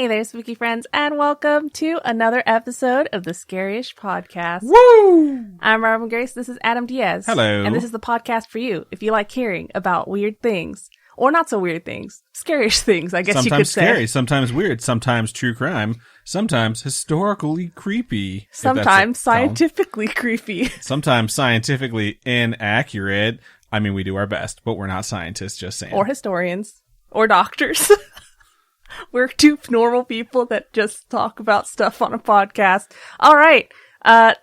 Hey there, spooky friends, and welcome to another episode of the Scaryish podcast. Woo! I'm Robin Grace. This is Adam Diaz. Hello. And this is the podcast for you if you like hearing about weird things. Or not so weird things. Scarish things, I guess sometimes you could say. Sometimes scary, sometimes weird, sometimes true crime, sometimes historically creepy. Sometimes scientifically creepy. Sometimes scientifically inaccurate. I mean, we do our best, but we're not scientists, just saying. Or historians. Or doctors. We're two normal people that just talk about stuff on a podcast. All right.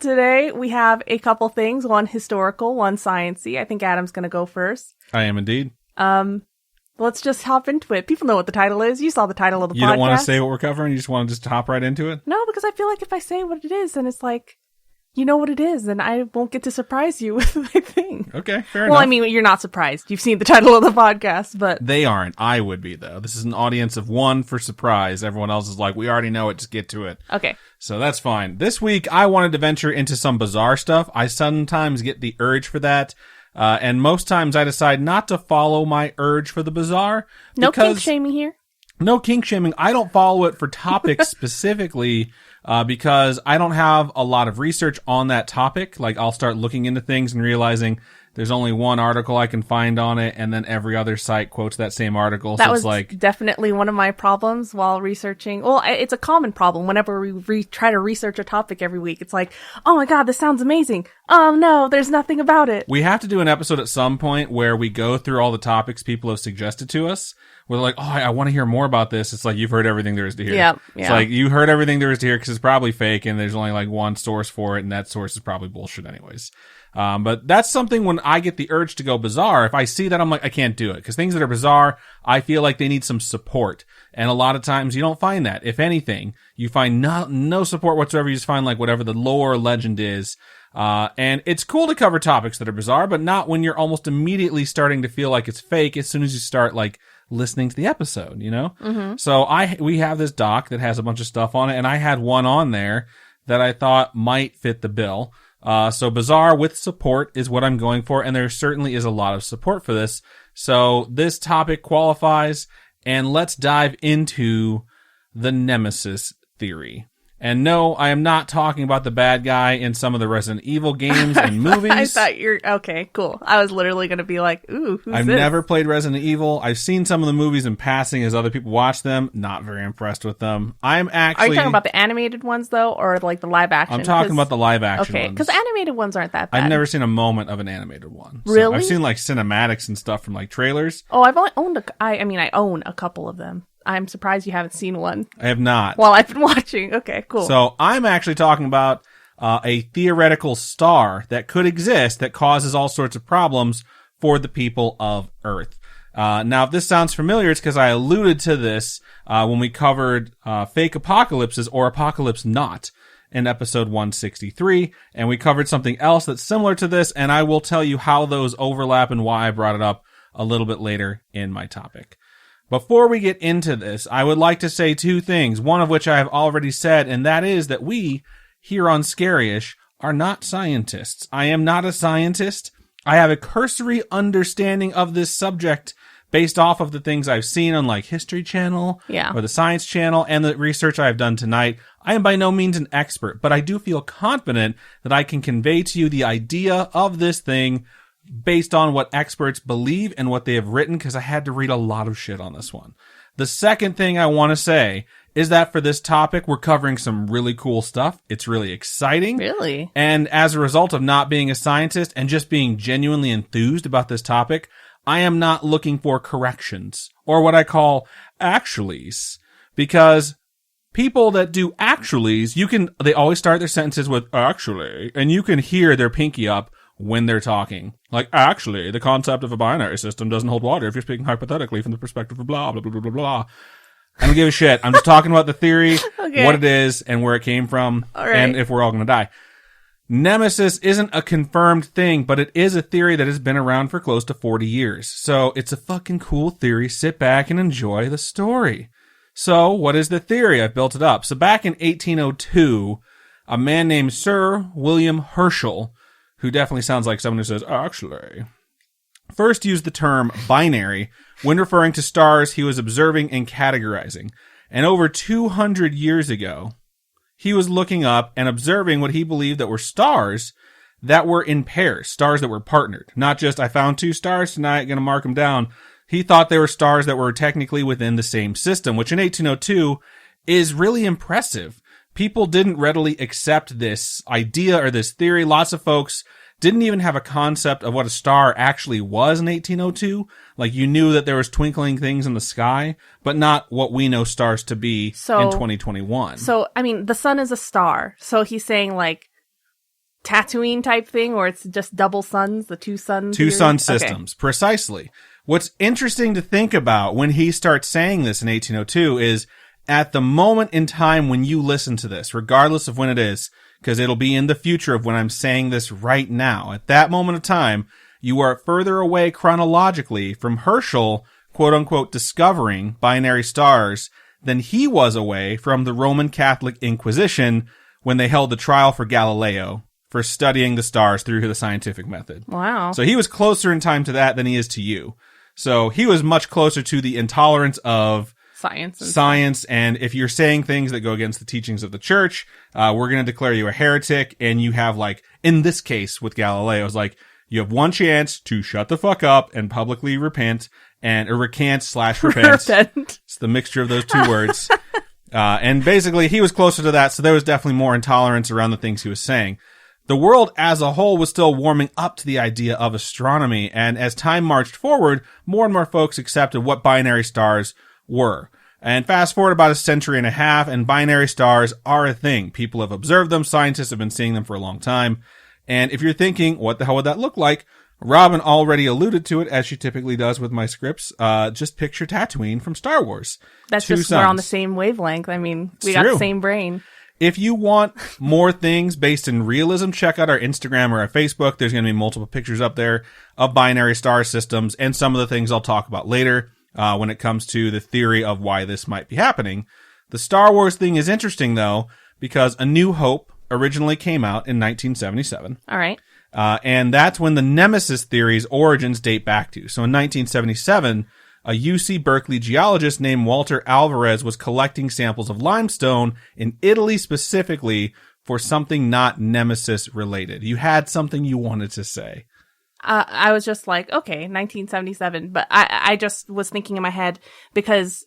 Today we have a couple things. One historical, one sciencey. I think Adam's going to go first. I am indeed. Let's just hop into it. People know what the title is. You saw the title of the podcast. You don't want to say what we're covering? You just want to just hop right into it? No, because I feel like if I say what it is, then it's like, you know what it is, and I won't get to surprise you with my thing. Okay, fair enough. Well, I mean, you're not surprised. You've seen the title of the podcast, but... They aren't. I would be, though. This is an audience of one for surprise. Everyone else is like, we already know it, just get to it. Okay. So that's fine. This week, I wanted to venture into some bizarre stuff. I sometimes get the urge for that. And most times I decide not to follow my urge for the bizarre. No kink shaming here? No kink shaming. I don't follow it for topics specifically, because I don't have a lot of research on that topic. Like, I'll start looking into things and realizing there's only one article I can find on it, and then every other site quotes that same article. That so was it's like definitely one of my problems while researching. Well, it's a common problem whenever we try to research a topic every week. It's like, oh my god, this sounds amazing. Oh no, there's nothing about it. We have to do an episode at some point where we go through all the topics people have suggested to us. We're like, oh, I want to hear more about this. It's like, you've heard everything there is to hear. Yeah. It's like, you heard everything there is to hear because it's probably fake and there's only like one source for it, and that source is probably bullshit anyways. But that's something when I get the urge to go bizarre. If I see that, I'm like, I can't do it. Because things that are bizarre, I feel like they need some support. And a lot of times you don't find that. If anything, you find no support whatsoever. You just find like whatever the lore or legend is. And it's cool to cover topics that are bizarre, but not when you're almost immediately starting to feel like it's fake as soon as you start like listening to the episode, you know? Mm-hmm. So we have this doc that has a bunch of stuff on it, and I had one on there that I thought might fit the bill. So bizarre with support is what I'm going for, and there certainly is a lot of support for this. So this topic qualifies, and let's dive into the Nemesis Theory. And no, I am not talking about the bad guy in some of the Resident Evil games and movies. I thought okay, cool. I was literally going to be like, ooh, who's I've this? never played Resident Evil. I've seen some of the movies in passing as other people watch them. Not very impressed with them. Are you talking about the animated ones, though, or like the live action? I'm talking about the live action ones. Okay, because animated ones aren't that bad. I've never seen a moment of an animated one. So really? I've seen like cinematics and stuff from like trailers. Oh, I've only owned I own a couple of them. I'm surprised you haven't seen one. I have not. While I've been watching. Okay, cool. So I'm actually talking about a theoretical star that could exist that causes all sorts of problems for the people of Earth. Now, if this sounds familiar, it's because I alluded to this when we covered fake apocalypses or apocalypse not in episode 163, and we covered something else that's similar to this, and I will tell you how those overlap and why I brought it up a little bit later in my topic. Before we get into this, I would like to say two things, one of which I have already said, and that is that we, here on Scaryish, are not scientists. I am not a scientist. I have a cursory understanding of this subject based off of the things I've seen on like History Channel or the Science Channel and the research I've done tonight. I am by no means an expert, but I do feel confident that I can convey to you the idea of this thing based on what experts believe and what they have written, because I had to read a lot of shit on this one. The second thing I want to say is that for this topic, we're covering some really cool stuff. It's really exciting. Really? And as a result of not being a scientist and just being genuinely enthused about this topic, I am not looking for corrections or what I call actuallys, because people that do actuallys, they always start their sentences with actually, and you can hear their pinky up when they're talking. Like, actually, the concept of a binary system doesn't hold water if you're speaking hypothetically from the perspective of blah, blah, blah, blah, blah, blah. I don't give a shit. I'm just talking about the theory, what it is, and where it came from, and if we're all going to die. Nemesis isn't a confirmed thing, but it is a theory that has been around for close to 40 years. So it's a fucking cool theory. Sit back and enjoy the story. So what is the theory? I've built it up. So back in 1802, a man named Sir William Herschel, who definitely sounds like someone who says, actually, first used the term binary when referring to stars he was observing and categorizing. And over 200 years ago, he was looking up and observing what he believed that were stars that were in pairs, stars that were partnered. Not just, I found 2 stars tonight, gonna mark them down. He thought they were stars that were technically within the same system, which in 1802 is really impressive. People didn't readily accept this idea or this theory. Lots of folks didn't even have a concept of what a star actually was in 1802. Like, you knew that there was twinkling things in the sky, but not what we know stars to be in 2021. So, I mean, the sun is a star. So he's saying, like, Tatooine type thing, or it's just double suns, the 2 sun Two theory? sun systems, precisely. What's interesting to think about when he starts saying this in 1802 is, at the moment in time when you listen to this, regardless of when it is, because it'll be in the future of when I'm saying this right now, at that moment of time, you are further away chronologically from Herschel, quote unquote, discovering binary stars than he was away from the Roman Catholic Inquisition when they held the trial for Galileo for studying the stars through the scientific method. Wow. So he was closer in time to that than he is to you. So he was much closer to the intolerance of science. And if you're saying things that go against the teachings of the church, we're going to declare you a heretic. And you have, like, in this case with Galileo, it's like, you have one chance to shut the fuck up and publicly repent or recant/repent. It's the mixture of those 2 words. And basically he was closer to that. So there was definitely more intolerance around the things he was saying. The world as a whole was still warming up to the idea of astronomy. And as time marched forward, more and more folks accepted what binary stars were. And fast forward about a century and a half, and binary stars are a thing. People have observed them. Scientists have been seeing them for a long time. And if you're thinking, what the hell would that look like? Robin already alluded to it, as she typically does with my scripts. Just picture Tatooine from Star Wars. That's 2 just, suns. we're on the same wavelength. I mean, we got the same brain. If you want more things based in realism, check out our Instagram or our Facebook. There's going to be multiple pictures up there of binary star systems and some of the things I'll talk about later when it comes to the theory of why this might be happening. The Star Wars thing is interesting, though, because A New Hope originally came out in 1977. All right. And that's when the Nemesis Theory's origins date back to. So in 1977, a UC Berkeley geologist named Walter Alvarez was collecting samples of limestone in Italy specifically for something not Nemesis related. You had something you wanted to say. I was just like, okay, 1977. But I just was thinking in my head, because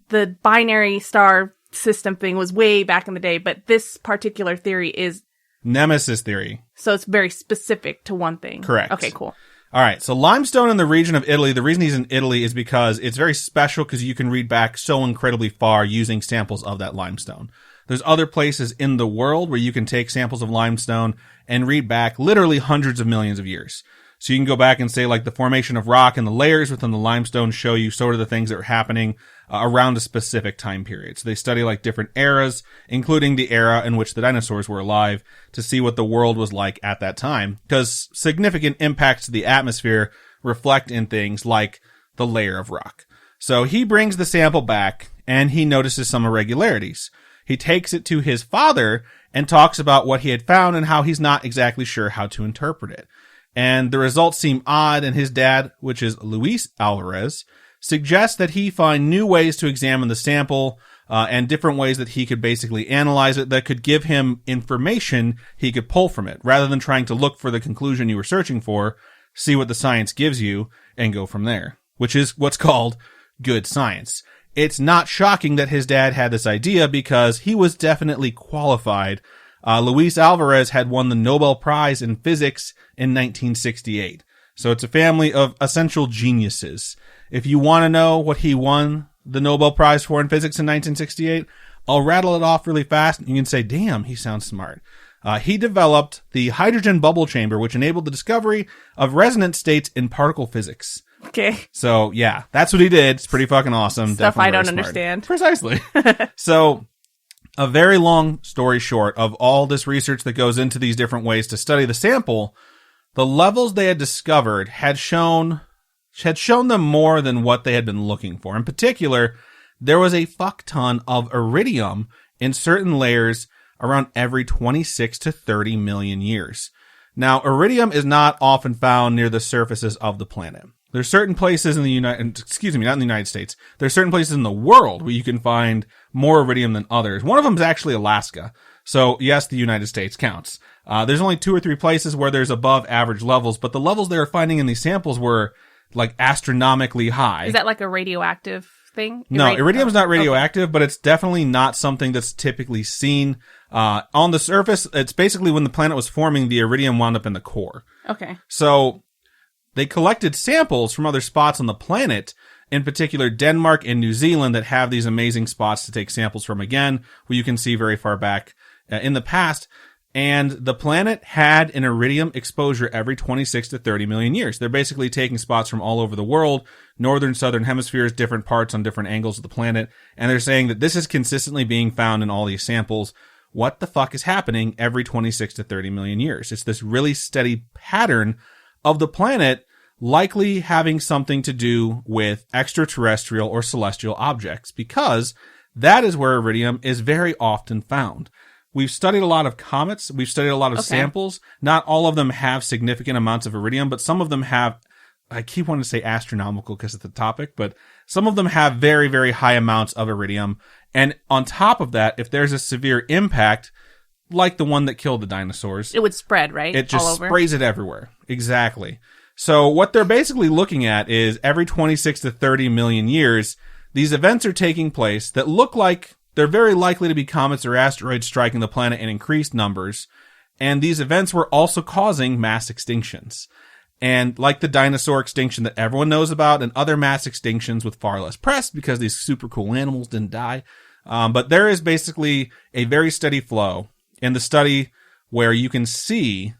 the binary star system thing was way back in the day, but this particular theory is Nemesis Theory. So it's very specific to one thing. Correct. Okay, cool. All right. So limestone in the region of Italy, the reason he's in Italy is because it's very special because you can read back so incredibly far using samples of that limestone. There's other places in the world where you can take samples of limestone and read back literally hundreds of millions of years. So you can go back and say, like, the formation of rock and the layers within the limestone show you sort of the things that were happening around a specific time period. So they study, like, different eras, including the era in which the dinosaurs were alive, to see what the world was like at that time. Because significant impacts to the atmosphere reflect in things like the layer of rock. So he brings the sample back and he notices some irregularities. He takes it to his father and talks about what he had found and how he's not exactly sure how to interpret it. And the results seem odd, and his dad, which is Luis Alvarez, suggests that he find new ways to examine the sample and different ways that he could basically analyze it that could give him information he could pull from it, rather than trying to look for the conclusion you were searching for, see what the science gives you, and go from there, which is what's called good science. It's not shocking that his dad had this idea because he was definitely qualified. Luis Alvarez had won the Nobel Prize in Physics in 1968. So it's a family of essential geniuses. If you want to know what he won the Nobel Prize for in Physics in 1968, I'll rattle it off really fast and you can say, damn, he sounds smart. He developed the hydrogen bubble chamber, which enabled the discovery of resonance states in particle physics. Okay. So yeah, that's what he did. It's pretty fucking awesome. Stuff Definitely I don't very smart. understand. Precisely. So a very long story short of all this research that goes into these different ways to study the sample, the levels they had discovered had shown them more than what they had been looking for. In particular, there was a fuck ton of iridium in certain layers around every 26 to 30 million years. Now, iridium is not often found near the surfaces of the planet. There's certain places in the United States. There's certain places in the world where you can find more iridium than others. One of them is actually Alaska. So yes, the United States counts. There's only 2 or 3 places where there's above average levels, but the levels they were finding in these samples were like astronomically high. Is that like a radioactive thing? No, iridium's not radioactive, but it's definitely not something that's typically seen. On the surface, it's basically when the planet was forming, the iridium wound up in the core. Okay. So they collected samples from other spots on the planet, in particular Denmark and New Zealand, that have these amazing spots to take samples from again, where you can see very far back in the past. And the planet had an iridium exposure every 26 to 30 million years. They're basically taking spots from all over the world, northern, southern hemispheres, different parts on different angles of the planet. And they're saying that this is consistently being found in all these samples. What the fuck is happening every 26 to 30 million years? It's this really steady pattern of the planet likely having something to do with extraterrestrial or celestial objects, because that is where iridium is very often found. We've studied a lot of comets. We've studied a lot of samples. Not all of them have significant amounts of iridium, but some of them have, I keep wanting to say astronomical because it's the topic, but some of them have very, very high amounts of iridium. And on top of that, if there's a severe impact, like the one that killed the dinosaurs, it would spread, right? It just sprays it everywhere. Exactly. So what they're basically looking at is every 26 to 30 million years, these events are taking place that look like they're very likely to be comets or asteroids striking the planet in increased numbers. And these events were also causing mass extinctions. And like the dinosaur extinction that everyone knows about, and other mass extinctions with far less press because these super cool animals didn't die. But there is basically a very steady flow in the study where you can see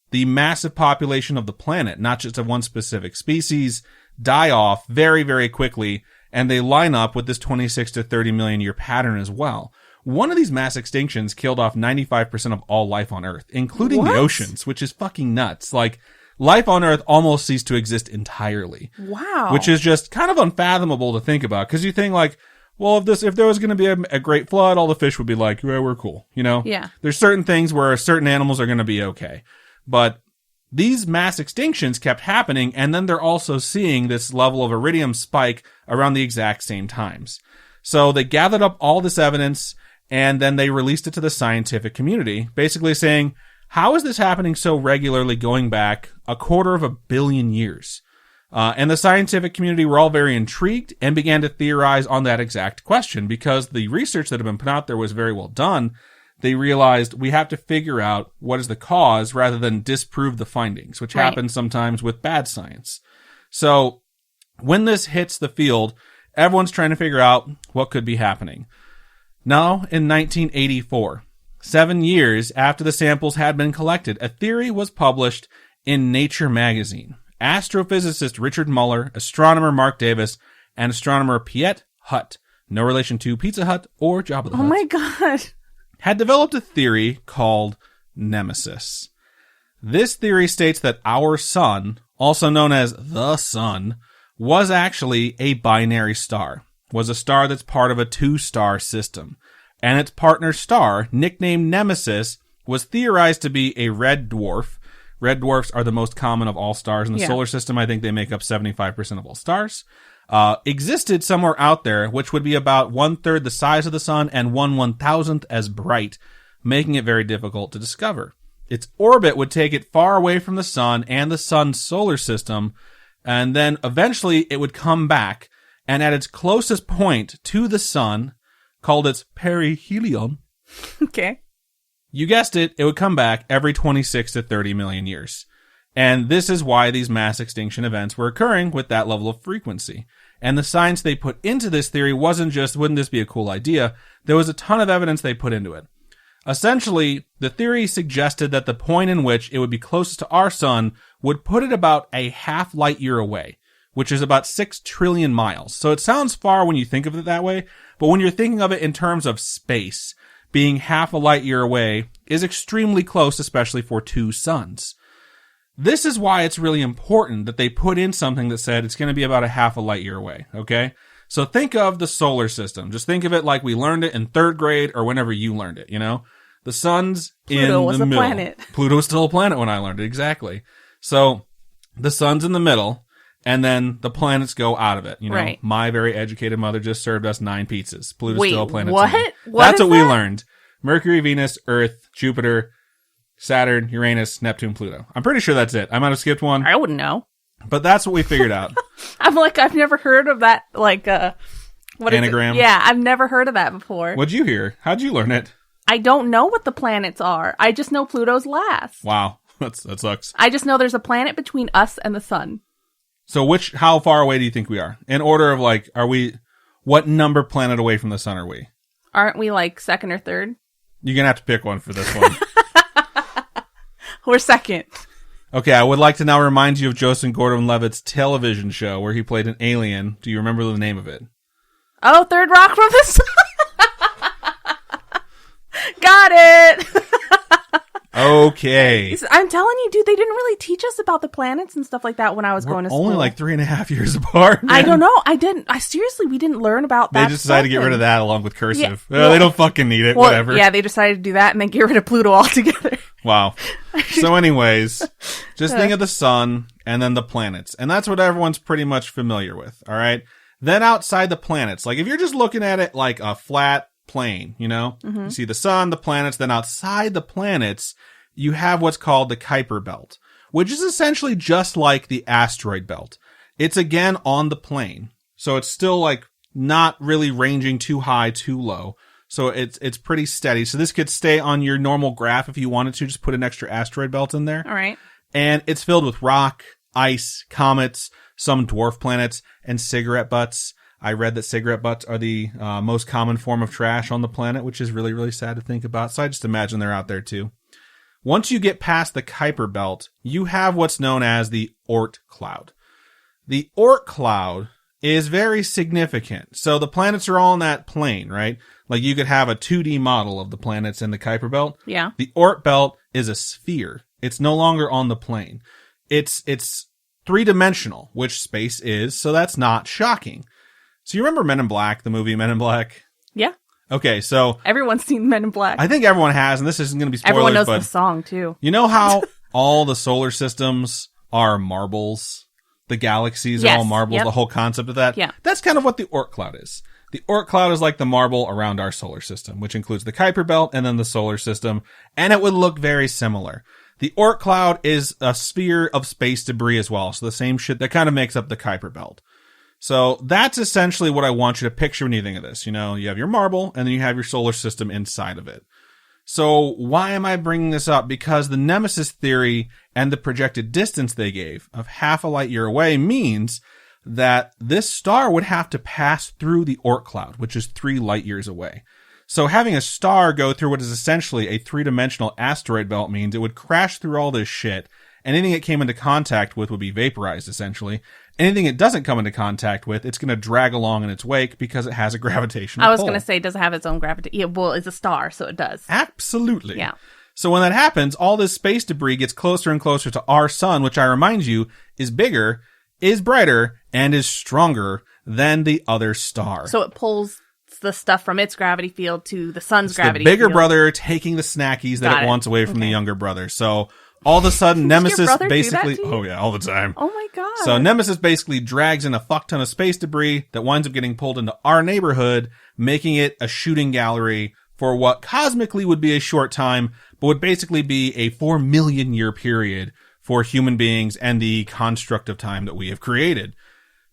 the massive population of the planet, not just of one specific species, die off very, very quickly. And they line up with this 26 to 30 million year pattern as well. One of these mass extinctions killed off 95% of all life on Earth, including the oceans, which is fucking nuts. Like, life on Earth almost ceased to exist entirely. Wow. Which is just kind of unfathomable to think about, because you think like, well, if there was going to be a great flood, all the fish would be like, yeah, we're cool, you know? Yeah. There's certain things where certain animals are going to be okay. But these mass extinctions kept happening, and then they're also seeing this level of iridium spike around the exact same times. So they gathered up all this evidence, and then they released it to the scientific community, basically saying, how is this happening so regularly going back 250 million years? And the scientific community were all very intrigued and began to theorize on that exact question, because the research that had been put out there was very well done. They realized we have to figure out what is the cause rather than disprove the findings, which happens sometimes with bad science. So when this hits the field, everyone's trying to figure out what could be happening. Now, in 1984, 7 years after the samples had been collected, a theory was published in Nature magazine. Astrophysicist Richard Muller, astronomer Mark Davis, and astronomer Piet Hut, no relation to Pizza Hut or Jabba the Hutt. Oh my god. Had developed a theory called Nemesis. This theory states that our sun, also known as the sun, was actually a binary star, was a star that's part of a 2-star system. And its partner star, nicknamed Nemesis, was theorized to be a red dwarf. Red dwarfs are the most common of all stars in the solar system. I think they make up 75% of all stars. Existed somewhere out there, which would be about 1/3 the size of the sun and 1/1000th as bright, making it very difficult to discover. Its orbit would take it far away from the sun and the sun's solar system, and then eventually it would come back, and at its closest point to the sun, called its perihelion. Okay. You guessed it, it would come back every 26 to 30 million years. And this is why these mass extinction events were occurring with that level of frequency. And the science they put into this theory wasn't just, wouldn't this be a cool idea? There was a ton of evidence they put into it. Essentially, the theory suggested that the point in which it would be closest to our sun would put it about a half light year away, which is about 6 trillion miles. So it sounds far when you think of it that way, but when you're thinking of it in terms of space, being half a light year away is extremely close, especially for 2 suns. This is why it's really important that they put in something that said it's going to be about a half a light year away, okay? So think of the solar system. Just think of it like we learned it in 3rd grade or whenever you learned it, you know? The sun's in the middle. Pluto was a planet. Pluto was still a planet when I learned it, exactly. So the sun's in the middle, and then the planets go out of it. You know, Right. my very educated mother just served us 9 pizzas. Pluto's Wait, still a planet. what? to me. What That's is what we that? learned. Mercury, Venus, Earth, Jupiter, Saturn, Uranus, Neptune, Pluto. I'm pretty sure that's it. I might have skipped one, I wouldn't know. but that's what we figured out. I'm like, I've never heard of that, like, what is it? Anagram? Yeah, I've never heard of that before. What'd you hear? How'd you learn it? I don't know what the planets are. I just know Pluto's last. Wow. That sucks. I just know there's a planet between us and the sun. So how far away do you think we are? In order of like, what number planet away from the sun are we? Aren't we like second or third? You're going to have to pick one for this one. We're second. Okay, I would like to now remind you of Joseph Gordon-Levitt's television show where he played an alien. Do you remember the name of it? Oh, third rock from the sun. Got it. Okay. I'm telling you, dude, they didn't really teach us about the planets and stuff like that when I was going to school. Only like 3.5 years apart. Man. I don't know. Seriously, we didn't learn about that. They just decided to get rid of that along with cursive. Yeah. They don't fucking need it. Well, whatever. yeah, they decided to do that and then get rid of Pluto altogether. Wow. So anyways, just think of the sun and then the planets. And that's what everyone's pretty much familiar with. All right. Then outside the planets, like if you're just looking at it like a flat plane, you know, you see the sun, the planets, then outside the planets, you have what's called the Kuiper Belt, which is essentially just like the asteroid belt. It's again on the plane. So it's still like not really ranging too high, too low. So it's pretty steady. So this could stay on your normal graph if you wanted to, just put an extra asteroid belt in there. All right. And it's filled with rock, ice, comets, some dwarf planets, and cigarette butts. I read that cigarette butts are the most common form of trash on the planet, which is really, really sad to think about. So I just imagine they're out there too. Once you get past the Kuiper Belt, you have what's known as the Oort Cloud. The Oort Cloud is very significant. So the planets are all in that plane, right? Like you could have a 2D model of the planets in the Kuiper Belt. Yeah. The Oort Belt is a sphere. It's no longer on the plane. It's 3-dimensional, which space is, so that's not shocking. So you remember Men in Black, the movie Men in Black? Yeah. Okay, so Everyone's seen Men in Black. I think everyone has, and this isn't going to be spoilers, Everyone knows but the song, too. you know how all the solar systems are marbles? The galaxies are all marbles, Yep. the whole concept of that? Yeah. That's kind of what the Oort Cloud is. The Oort Cloud is like the marble around our solar system, which includes the Kuiper Belt and then the solar system, and it would look very similar. The Oort Cloud is a sphere of space debris as well, so the same shit that kind of makes up the Kuiper Belt. So that's essentially what I want you to picture when you think of this. You know, you have your marble and then you have your solar system inside of it. So why am I bringing this up? Because the Nemesis theory and the projected distance they gave of half a light year away means that this star would have to pass through the Oort Cloud, which is 3 light years away. So having a star go through what is essentially a 3-dimensional asteroid belt means it would crash through all this shit. Anything it came into contact with would be vaporized, essentially. Anything it doesn't come into contact with, it's going to drag along in its wake because it has a gravitational pull. I was going to say, does it have its own gravity? Yeah, well, it's a star, so it does. Absolutely. Yeah. So when that happens, all this space debris gets closer and closer to our sun, which I remind you is bigger, is brighter, and is stronger than the other star. So it pulls the stuff from its gravity field to the sun's It's gravity the bigger field. brother taking the snackies that Got it it. wants away from the Okay. younger brother. So all of a sudden, Does your Nemesis brother do that basically... to you? Oh yeah, all the time. Oh my god. So Nemesis basically drags in a fuck ton of space debris that winds up getting pulled into our neighborhood, making it a shooting gallery for what cosmically would be a short time, but would basically be a 4 million year period for human beings and the construct of time that we have created.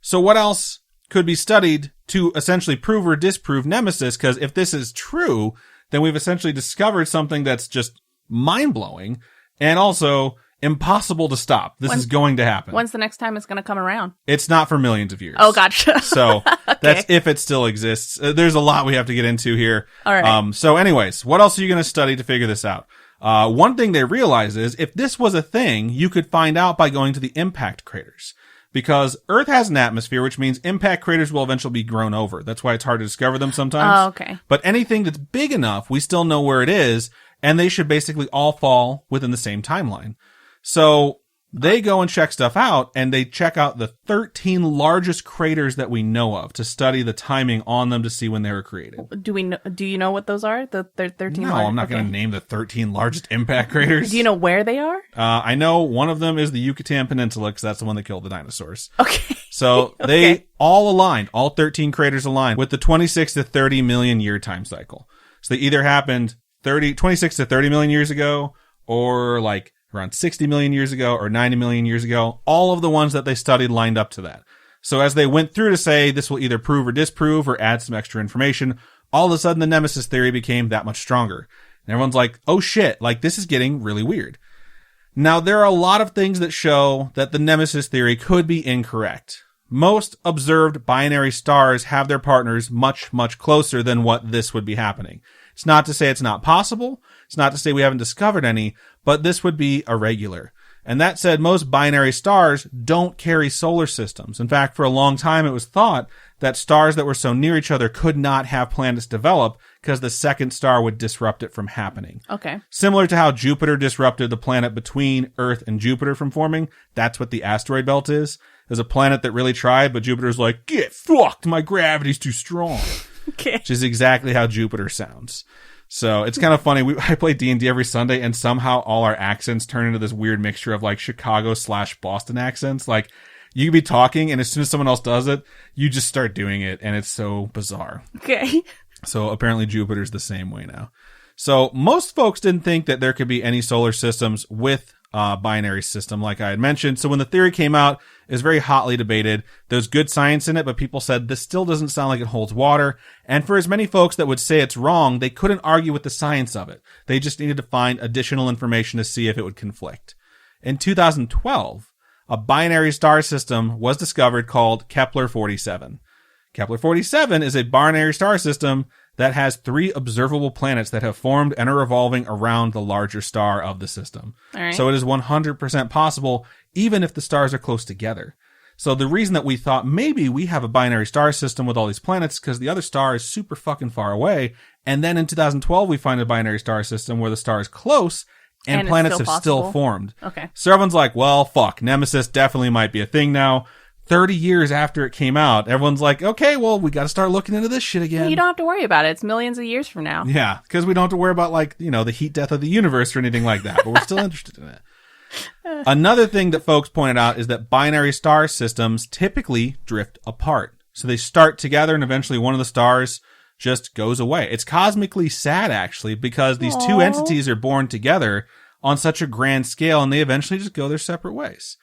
So what else could be studied to essentially prove or disprove Nemesis? Because if this is true, then we've essentially discovered something that's just mind-blowing and also impossible to stop. This is going to happen. When's the next time it's going to come around? It's not for millions of years. Oh, gotcha. So Okay. that's if it still exists. There's a lot we have to get into here. All right. So anyways, what else are you going to study to figure this out? One thing they realize is if this was a thing, you could find out by going to the impact craters. Because Earth has an atmosphere, which means impact craters will eventually be grown over. That's why it's hard to discover them sometimes. Oh, okay. But anything that's big enough, we still know where it is, and they should basically all fall within the same timeline. So They go and check stuff out, and they check out the 13 largest craters that we know of to study the timing on them to see when they were created. Do you know what those are? The 13 No, I'm not going to name the 13 largest impact craters. Do you know where they are? I know one of them is the Yucatan Peninsula, because that's the one that killed the dinosaurs. Okay. So they all aligned, all 13 craters aligned with the 26 to 30 million year time cycle. So they either happened 26 to 30 million years ago, or like around 60 million years ago, or 90 million years ago. All of the ones that they studied lined up to that. So as they went through to say this will either prove or disprove or add some extra information, all of a sudden the Nemesis theory became that much stronger. And everyone's like, oh shit, like this is getting really weird. Now there are a lot of things that show that the Nemesis theory could be incorrect. Most observed binary stars have their partners much, much closer than what this would be happening. It's not to say it's not possible. It's not to say we haven't discovered any, but this would be irregular. And that said, most binary stars don't carry solar systems. In fact, for a long time, it was thought that stars that were so near each other could not have planets develop because the second star would disrupt it from happening. Okay. Similar to how Jupiter disrupted the planet between Earth and Jupiter from forming, that's what the asteroid belt is. There's a planet that really tried, but Jupiter's like, get fucked, my gravity's too strong. Okay. Which is exactly how Jupiter sounds. So it's kind of funny. I play D&D every Sunday, and somehow all our accents turn into this weird mixture of like Chicago/Boston accents. Like you could be talking, and as soon as someone else does it, you just start doing it, and it's so bizarre. Okay. So apparently Jupiter's the same way now. So most folks didn't think that there could be any solar systems with binary system, like I had mentioned. So when the theory came out, it was very hotly debated. There's good science in it, but people said this still doesn't sound like it holds water. And for as many folks that would say it's wrong, they couldn't argue with the science of it. They just needed to find additional information to see if it would conflict. In 2012, a binary star system was discovered called Kepler-47. Kepler-47 is a binary star system that has 3 observable planets that have formed and are revolving around the larger star of the system. All right. So it is 100% possible, even if the stars are close together. So the reason that we thought maybe we have a binary star system with all these planets because the other star is super fucking far away. And then in 2012, we find a binary star system where the star is close and planets have still formed. Okay. So everyone's like, well, fuck, Nemesis definitely might be a thing now. 30 years after it came out, everyone's like, okay, well, we got to start looking into this shit again. You don't have to worry about it. It's millions of years from now. Yeah, because we don't have to worry about, like, you know, the heat death of the universe or anything like that, but we're still interested in it. Another thing that folks pointed out is that binary star systems typically drift apart. So they start together and eventually one of the stars just goes away. It's cosmically sad, actually, because these two entities are born together on such a grand scale and they eventually just go their separate ways.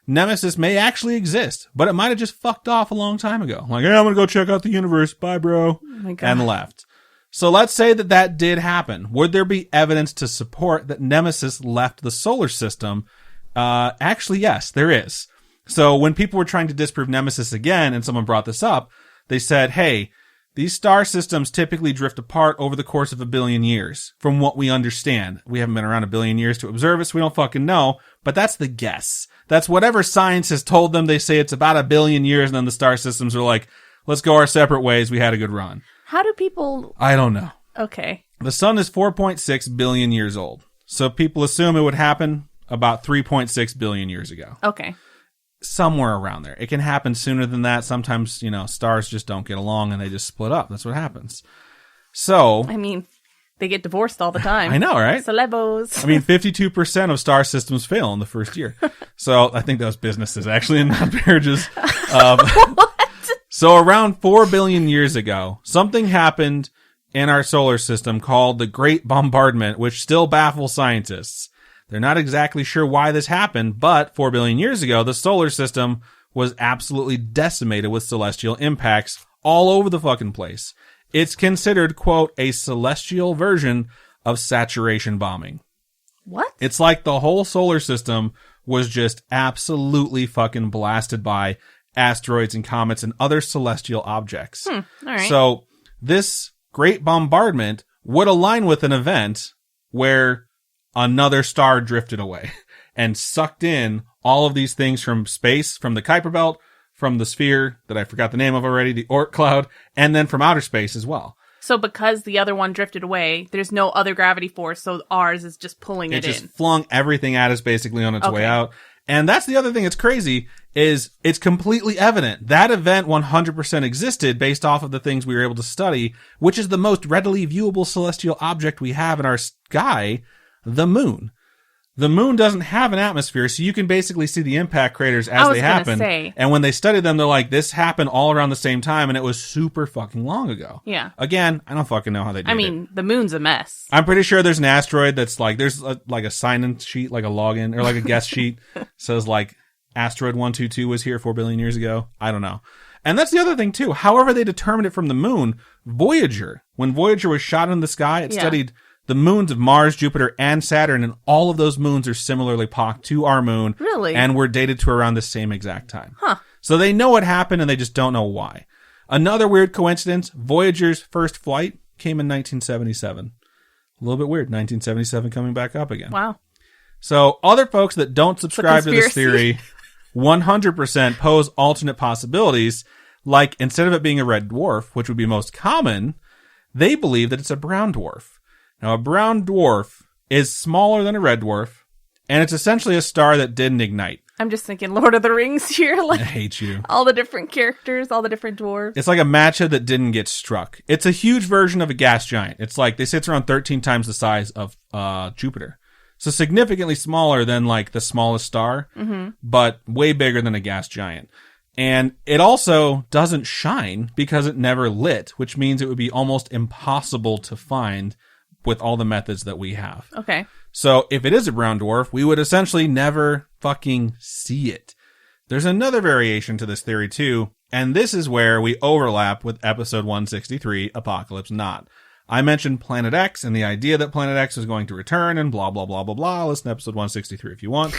Nemesis may actually exist, but it might have just fucked off a long time ago. Like, hey, I'm going to go check out the universe. Bye, bro. Oh my God. And left. So let's say that that did happen. Would there be evidence to support that Nemesis left the solar system? Actually, yes, there is. So when people were trying to disprove Nemesis again, and someone brought this up, they said, hey, these star systems typically drift apart over the course of 1 billion years, from what we understand. We haven't been around 1 billion years to observe it, so we don't fucking know, but that's the guess. That's whatever science has told them. They say it's about 1 billion years, and then the star systems are like, let's go our separate ways. We had a good run. How do people... I don't know. Okay. The sun is 4.6 billion years old. So people assume it would happen about 3.6 billion years ago. Okay. Somewhere around there. It can happen sooner than that. Sometimes, you know, stars just don't get along and they just split up. That's what happens. So... I mean, they get divorced all the time. I know, right? Celebos. I mean, 52% of star systems fail in the first year. So I think that was businesses, actually, and not marriages. What? So around 4 billion years ago, something happened in our solar system called the Great Bombardment, which still baffles scientists. They're not exactly sure why this happened, but 4 billion years ago, the solar system was absolutely decimated with celestial impacts all over the fucking place. It's considered, quote, a celestial version of saturation bombing. What? It's like the whole solar system was just absolutely fucking blasted by asteroids and comets and other celestial objects. All right. So this great bombardment would align with an event where another star drifted away and sucked in all of these things from space, from the Kuiper Belt, from the sphere that I forgot the name of already, the Oort Cloud, and then from outer space as well. So because the other one drifted away, there's no other gravity force, so ours is just pulling it in. It just flung everything at us basically on its way out. And that's the other thing that's crazy is it's completely evident. That event 100% existed based off of the things we were able to study, which is the most readily viewable celestial object we have in our sky, the moon. The moon doesn't have an atmosphere, so you can basically see the impact craters as they happen. And when they studied them, they're like, this happened all around the same time, and it was super fucking long ago. Yeah. Again, I don't fucking know how they did it. The moon's a mess. I'm pretty sure there's an asteroid that's like, there's like a sign-in sheet, like a login, or like a guest sheet. Says like, asteroid 122 was here 4 billion years ago. I don't know. And that's the other thing, too. However they determined it from the moon, Voyager, when Voyager was shot in the sky, it studied the moons of Mars, Jupiter, and Saturn, and all of those moons are similarly pocked to our moon. Really? And were dated to around the same exact time. Huh. So they know what happened, and they just don't know why. Another weird coincidence, Voyager's first flight came in 1977. A little bit weird, 1977 coming back up again. Wow. So other folks that don't subscribe to this theory 100% pose alternate possibilities, like instead of it being a red dwarf, which would be most common, they believe that it's a brown dwarf. Now, a brown dwarf is smaller than a red dwarf, and it's essentially a star that didn't ignite. I'm just thinking Lord of the Rings here. Like, I hate you. All the different characters, all the different dwarves. It's like a matcha that didn't get struck. It's a huge version of a gas giant. It's like, they say it's around 13 times the size of Jupiter. So significantly smaller than like the smallest star, but way bigger than a gas giant. And it also doesn't shine because it never lit, which means it would be almost impossible to find with all the methods that we have. Okay. So if it is a brown dwarf, we would essentially never fucking see it. There's another variation to this theory too, and this is where we overlap with episode 163, Apocalypse Not. I mentioned Planet X and the idea that Planet X was going to return and blah, blah, blah, blah, blah. Listen to episode 163 if you want.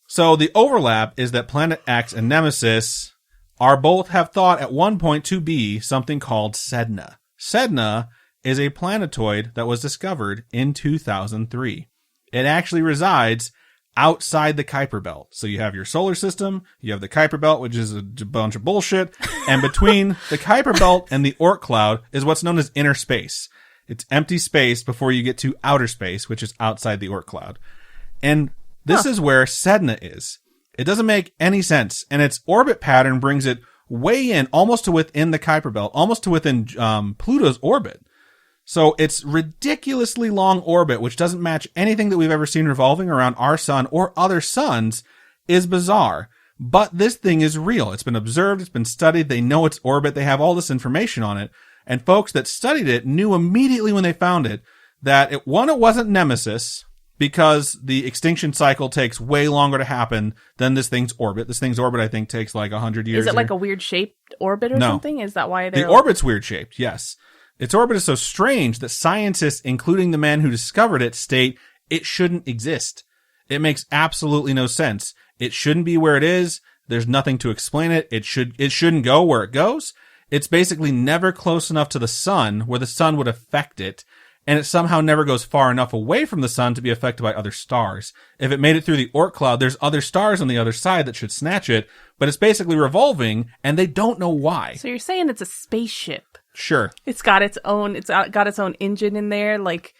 So the overlap is that Planet X and Nemesis are both have thought at one point to be something called Sedna. Sedna is a planetoid that was discovered in 2003. It actually resides outside the Kuiper Belt. So you have your solar system, you have the Kuiper Belt, which is a bunch of bullshit, and between the Kuiper Belt and the Oort Cloud is what's known as inner space. It's empty space before you get to outer space, which is outside the Oort Cloud. And this is where Sedna is. It doesn't make any sense, and its orbit pattern brings it way in, almost to within the Kuiper Belt, almost to within Pluto's orbit. So it's ridiculously long orbit, which doesn't match anything that we've ever seen revolving around our sun or other suns, is bizarre. But this thing is real. It's been observed. It's been studied. They know its orbit. They have all this information on it. And folks that studied it knew immediately when they found it that it wasn't Nemesis because the extinction cycle takes way longer to happen than this thing's orbit. This thing's orbit, I think, takes like 100 years. Is it like a weird shaped orbit or something? Is that why they're... The orbit's weird shaped, yes. Its orbit is so strange that scientists, including the man who discovered it, state it shouldn't exist. It makes absolutely no sense. It shouldn't be where it is. There's nothing to explain it. It shouldn't go where it goes. It's basically never close enough to the sun where the sun would affect it. And it somehow never goes far enough away from the sun to be affected by other stars. If it made it through the Oort cloud, there's other stars on the other side that should snatch it, but it's basically revolving, and they don't know why. So you're saying it's a spaceship? Sure. It's got its own engine in there, like,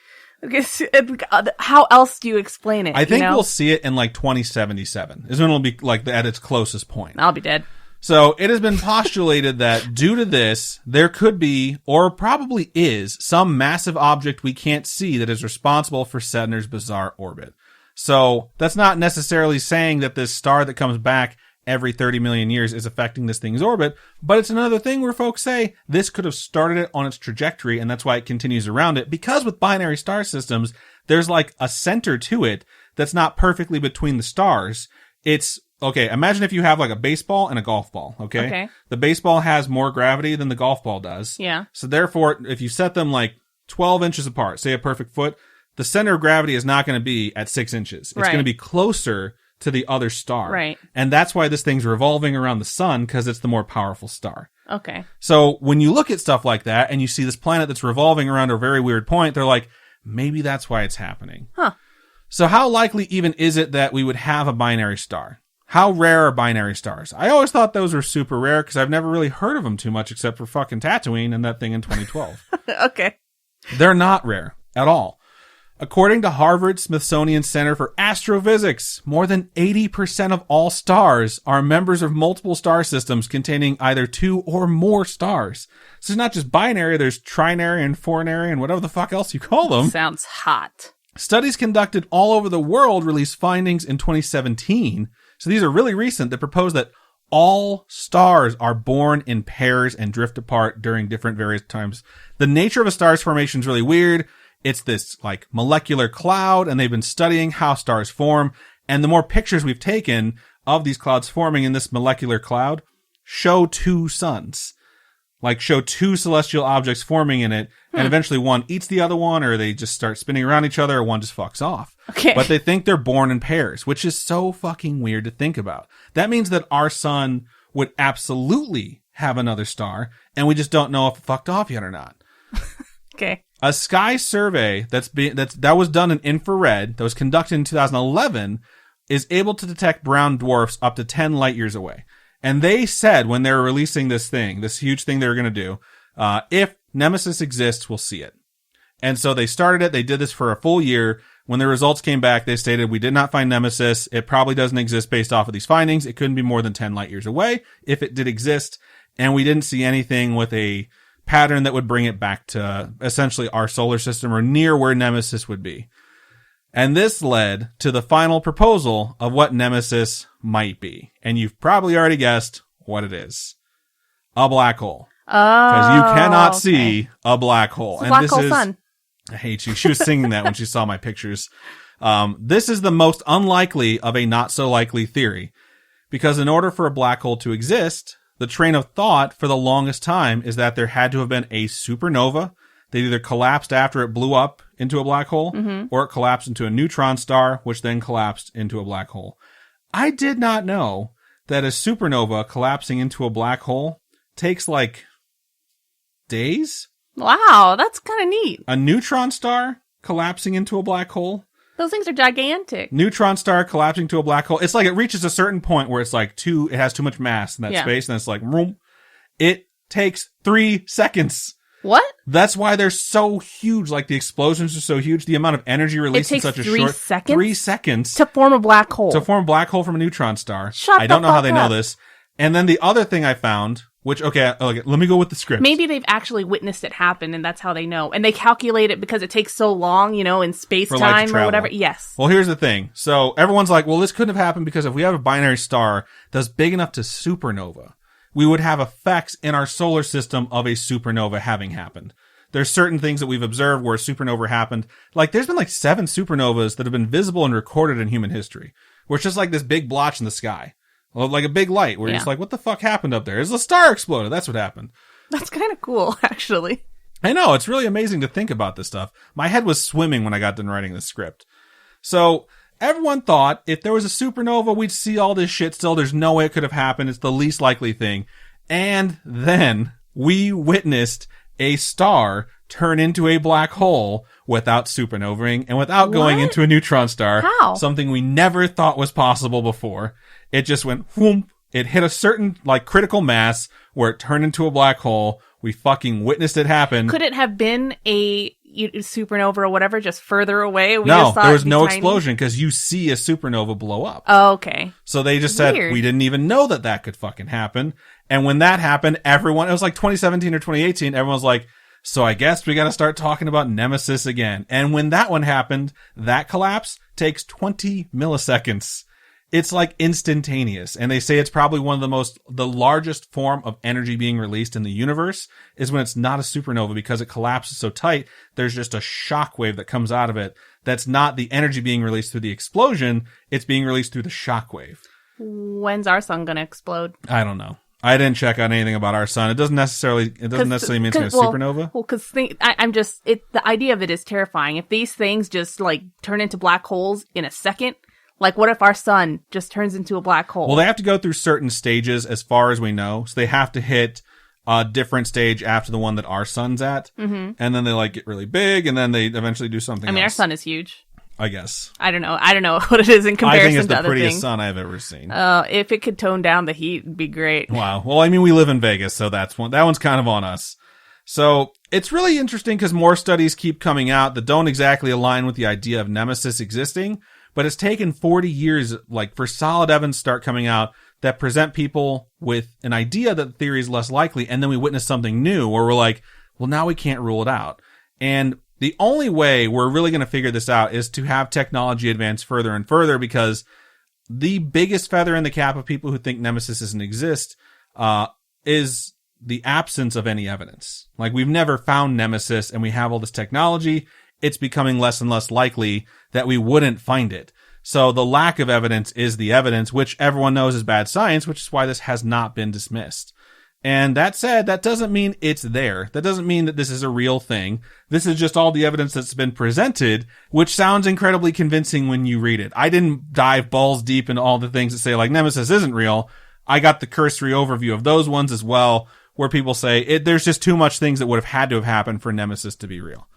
how else do you explain it? I think we'll see it in like 2077 is when it'll be like at its closest point. I'll be dead. So it has been postulated that due to this, there could be, or probably is, some massive object we can't see that is responsible for Sedna's bizarre orbit. So that's not necessarily saying that this star that comes back every 30 million years is affecting this thing's orbit, but it's another thing where folks say this could have started it on its trajectory, and that's why it continues around it, because with binary star systems, there's like a center to it that's not perfectly between the stars. It's, okay, imagine if you have like a baseball and a golf ball, okay? The baseball has more gravity than the golf ball does. Yeah. So therefore, if you set them like 12 inches apart, say a perfect foot, the center of gravity is not going to be at 6 inches. It's going to be closer to the other star. Right. And that's why this thing's revolving around the sun, because it's the more powerful star. Okay. So when you look at stuff like that and you see this planet that's revolving around a very weird point, they're like, maybe that's why it's happening. Huh. So how likely even is it that we would have a binary star? How rare are binary stars? I always thought those were super rare because I've never really heard of them too much except for fucking Tatooine and that thing in 2012. Okay. They're not rare at all. According to Harvard Smithsonian Center for Astrophysics, more than 80% of all stars are members of multiple star systems containing either 2 or more stars. So it's not just binary, there's trinary and fournary and whatever the fuck else you call them. Sounds hot. Studies conducted all over the world released findings in 2017. So these are really recent that propose that all stars are born in pairs and drift apart during different various times. The nature of a star's formation is really weird. It's this like molecular cloud, and they've been studying how stars form. And the more pictures we've taken of these clouds forming in this molecular cloud show 2 suns, like show 2 celestial objects forming in it. And eventually one eats the other one, or they just start spinning around each other, or one just fucks off. Okay. But they think they're born in pairs, which is so fucking weird to think about. That means that our sun would absolutely have another star, and we just don't know if it fucked off yet or not. Okay. A sky survey that was done in infrared, that was conducted in 2011, is able to detect brown dwarfs up to 10 light years away. And they said when they were releasing this huge thing they were going to do, if Nemesis exists, we'll see it. And so they started it. They did this for a full year. When the results came back, they stated, we did not find Nemesis. It probably doesn't exist based off of these findings. It couldn't be more than 10 light years away if it did exist. And we didn't see anything with a pattern that would bring it back to essentially our solar system or near where Nemesis would be. And this led to the final proposal of what Nemesis might be. And you've probably already guessed what it is. A black hole. Oh. Because you cannot see a black hole. It's a black hole sun. I hate you. She was singing that when she saw my pictures. This is the most unlikely of a not so likely theory. Because in order for a black hole to exist, the train of thought for the longest time is that there had to have been a supernova that either collapsed after it blew up into a black hole, or it collapsed into a neutron star, which then collapsed into a black hole. I did not know that a supernova collapsing into a black hole takes like days. Wow, that's kind of neat. A neutron star collapsing into a black hole. Those things are gigantic. Neutron star collapsing to a black hole. It's like it reaches a certain point where it's like it has too much mass in that space, and it's like, vroom. It takes 3 seconds. What? That's why they're so huge. Like the explosions are so huge. The amount of energy released in such a short 3 seconds to form a black hole. To form a black hole from a neutron star. I don't know how they know this. And then the other thing I found, which, okay, let me go with the script. Maybe they've actually witnessed it happen, and that's how they know. And they calculate it because it takes so long, in space-time or whatever. Yes. Well, here's the thing. So everyone's like, well, this couldn't have happened because if we have a binary star that's big enough to supernova, we would have effects in our solar system of a supernova having happened. There's certain things that we've observed where a supernova happened. Like, there's been like 7 supernovas that have been visible and recorded in human history, where it's just like this big blotch in the sky. Like a big light where you're just like, what the fuck happened up there? It's a star exploded. That's what happened. That's kind of cool, actually. I know. It's really amazing to think about this stuff. My head was swimming when I got done writing this script. So everyone thought if there was a supernova, we'd see all this shit still. There's no way it could have happened. It's the least likely thing. And then we witnessed a star turn into a black hole without supernovaing and without going into a neutron star. How? Something we never thought was possible before. It just went whoomp. It hit a certain critical mass where it turned into a black hole. We fucking witnessed it happen. Could it have been a supernova or whatever just further away? No, there was no explosion because you see a supernova blow up. Oh, okay. So they just said, we didn't even know that could fucking happen. And when that happened, it was like 2017 or 2018, everyone was like, so I guess we got to start talking about Nemesis again. And when that one happened, that collapse takes 20 milliseconds. It's like instantaneous. And they say it's probably one of the largest form of energy being released in the universe is when it's not a supernova because it collapses so tight. There's just a shock wave that comes out of it. That's not the energy being released through the explosion. It's being released through the shock wave. When's our sun going to explode? I don't know. I didn't check on anything about our sun. It doesn't necessarily mean it's a supernova. Well, because the idea of it is terrifying. If these things just turn into black holes in a second, what if our sun just turns into a black hole? Well, they have to go through certain stages as far as we know. So they have to hit a different stage after the one that our sun's at. Mm-hmm. And then they get really big and then they eventually do something else. Our sun is huge. I guess. I don't know what it is in comparison to other things. I think it's the prettiest sun I've ever seen. If it could tone down the heat, it'd be great. Wow. Well, we live in Vegas, so that one's kind of on us. So it's really interesting because more studies keep coming out that don't exactly align with the idea of Nemesis existing, but it's taken 40 years, like, for solid evidence to start coming out that present people with an idea that the theory is less likely, and then we witness something new where we're like, well, now we can't rule it out. And the only way we're really going to figure this out is to have technology advance further and further, because the biggest feather in the cap of people who think Nemesis doesn't exist is the absence of any evidence. Like, we've never found Nemesis, and we have all this technology. It's becoming less and less likely that we wouldn't find it. So the lack of evidence is the evidence, which everyone knows is bad science, which is why this has not been dismissed. And that said, that doesn't mean it's there. That doesn't mean that this is a real thing. This is just all the evidence that's been presented, which sounds incredibly convincing when you read it. I didn't dive balls deep into all the things that say, like, Nemesis isn't real. I got the cursory overview of those ones as well, where people say there's just too much things that would have had to have happened for Nemesis to be real.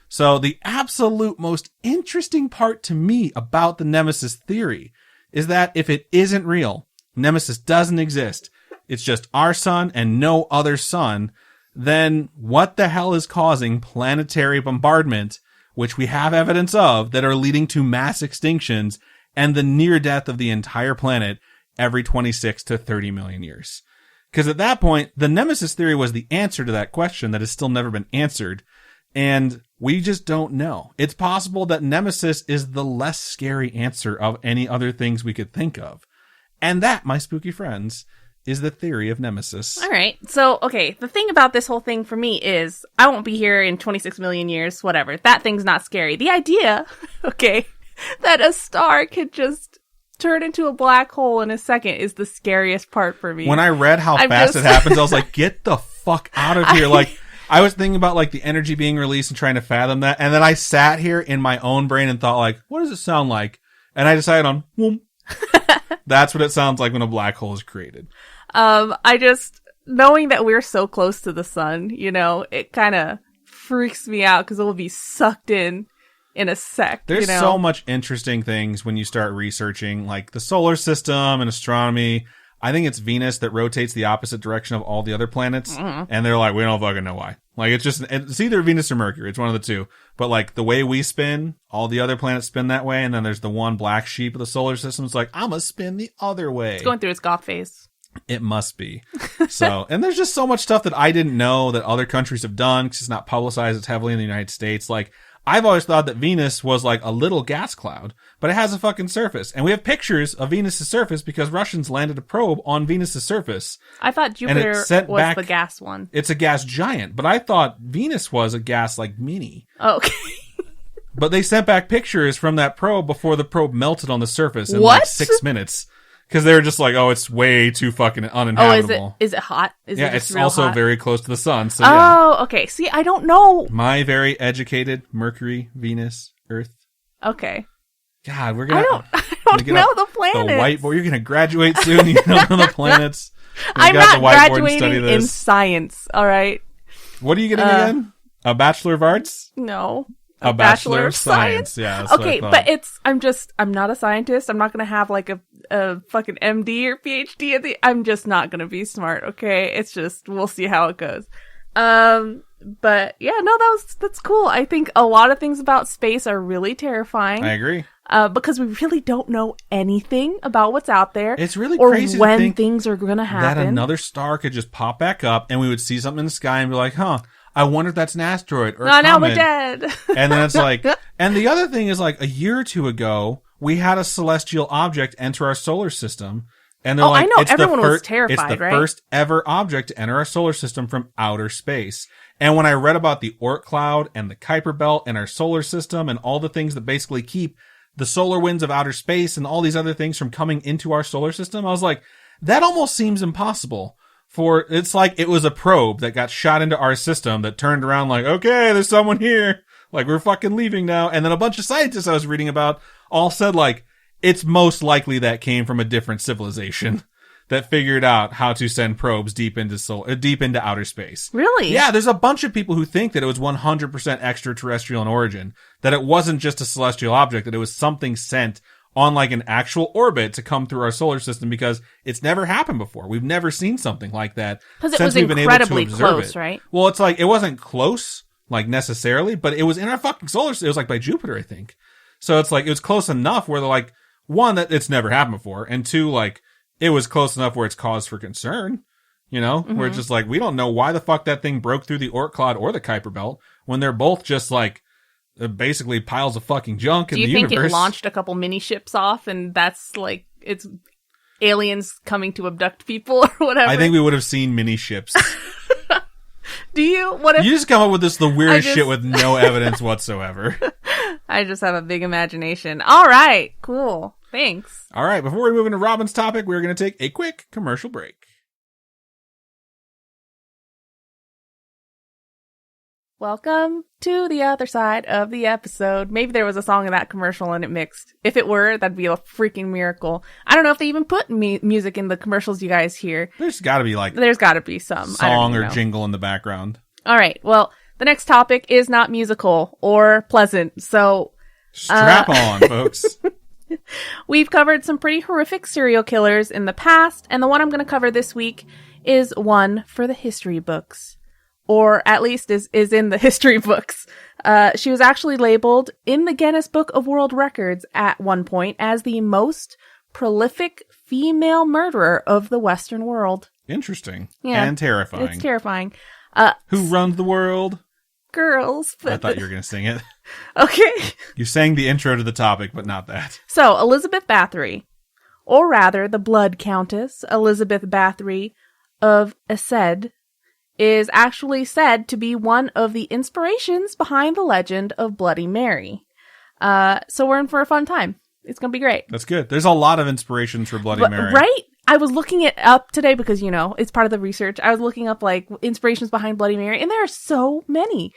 So the absolute most interesting part to me about the Nemesis theory is that if it isn't real, Nemesis doesn't exist, it's just our sun and no other sun, then what the hell is causing planetary bombardment, which we have evidence of, that are leading to mass extinctions and the near death of the entire planet every 26 to 30 million years? Because at that point, the Nemesis theory was the answer to that question that has still never been answered. And we just don't know. It's possible that Nemesis is the less scary answer of any other things we could think of. And that, my spooky friends, is the theory of Nemesis. All right. So, okay, the thing about this whole thing for me is I won't be here in 26 million years, whatever. That thing's not scary. The idea, okay, that a star could just turn into a black hole in a second is the scariest part for me. When I read how fast it happens, I was like, get the fuck out of here. Like, I was thinking about, like, the energy being released and trying to fathom that. And then I sat here in my own brain and thought, like, what does it sound like? And I decided on, whoom. That's what it sounds like when a black hole is created. I just, knowing that we're so close to the sun, you know, it kind of freaks me out because it will be sucked in a sec. There's you know? so much interesting things when you start researching, like the solar system and astronomy. I think it's Venus that rotates the opposite direction of all the other planets. Mm-hmm. And they're like, we don't fucking know why. Like, it's either Venus or Mercury. It's one of the two. But, like, the way we spin, all the other planets spin that way. And then there's the one black sheep of the solar system. It's like, I'm gonna spin the other way. It's going through its goth phase. It must be. So, and there's just so much stuff that I didn't know that other countries have done because it's not publicized as heavily in the United States. Like, I've always thought that Venus was like a little gas cloud, but it has a fucking surface. And we have pictures of Venus's surface because Russians landed a probe on Venus's surface. I thought Jupiter was the gas one. It's a gas giant, but I thought Venus was a gas like mini. Oh, okay. But they sent back pictures from that probe before the probe melted on the surface in what? like 6 minutes. Because they were just like, oh, it's way too fucking uninhabitable. Oh, is it hot? It's also hot? very close to the sun. So okay. See, I don't know. My very educated Mercury, Venus, Earth. Okay. God, we're gonna. I don't know the planets. The whiteboard. You're gonna graduate soon. You don't know the planets. I'm not graduating in science. All right. What are you getting again? A Bachelor of Arts? No. A Bachelor of Science. Yeah. Okay, but I'm not a scientist. I'm not going to have like a fucking MD or PhD. I'm just not going to be smart. Okay. It's just, we'll see how it goes. But yeah, no, that's cool. I think a lot of things about space are really terrifying. I agree. Because we really don't know anything about what's out there. It's really or crazy when to think things are going to happen. That another star could just pop back up and we would see something in the sky and be like, huh, I wonder if that's an asteroid or a comet. Now we're dead. And then it's like, and the other thing is like a year or two ago, we had a celestial object enter our solar system. And they're like, I know, everyone was terrified, it's the right? first ever object to enter our solar system from outer space. And when I read about the Oort Cloud and the Kuiper Belt and our solar system and all the things that basically keep the solar winds of outer space and all these other things from coming into our solar system, I was like, that almost seems impossible. For it's like it was a probe that got shot into our system that turned around like, okay, there's someone here. Like, we're fucking leaving now. And then a bunch of scientists I was reading about all said like, it's most likely that came from a different civilization that figured out how to send probes deep into outer space. Really? Yeah, there's a bunch of people who think that it was 100% extraterrestrial in origin, that it wasn't just a celestial object, that it was something sent on like an actual orbit to come through our solar system, because it's never happened before. We've never seen something like that because it since was we've been able to incredibly observe close, it. right? Well, it's like, it wasn't close, like necessarily, but it was in our fucking solar system. It was like by Jupiter, I think. So it's like, it was close enough where they're like, one, that it's never happened before, and two, like, it was close enough where it's cause for concern, you know, where it's just like, we don't know why the fuck that thing broke through the Oort Cloud or the Kuiper Belt when they're both just like, basically piles of fucking junk in the universe. Do you think it launched a couple mini ships off and that's like, it's aliens coming to abduct people or whatever? I think we would have seen mini ships. Do you? What if you just come up with the weirdest shit with no evidence whatsoever? I just have a big imagination. All right, cool. Thanks. All right, before we move into Robin's topic, we're going to take a quick commercial break. Welcome to the other side of the episode. Maybe there was a song in that commercial and it mixed. If it were, that'd be a freaking miracle. I don't know if they even put music in the commercials you guys hear. There's got to be like... There's got to be some song or jingle in the background. All right, well, the next topic is not musical or pleasant, so... Strap on, folks. We've covered some pretty horrific serial killers in the past, and the one I'm going to cover this week is one for the history books. Or at least is in the history books. She was actually labeled in the Guinness Book of World Records at one point as the most prolific female murderer of the Western world. Interesting. Yeah. And terrifying. It's terrifying. Who runs the world? Girls. I thought you were going to sing it. Okay. You sang the intro to the topic, but not that. So, Elizabeth Bathory, or rather the Blood Countess, Elizabeth Bathory of Esed, is actually said to be one of the inspirations behind the legend of Bloody Mary. So we're in for a fun time. It's going to be great. That's good. There's a lot of inspirations for Bloody Mary. Right? I was looking it up today because, you know, it's part of the research. I was looking up, like, inspirations behind Bloody Mary, and there are so many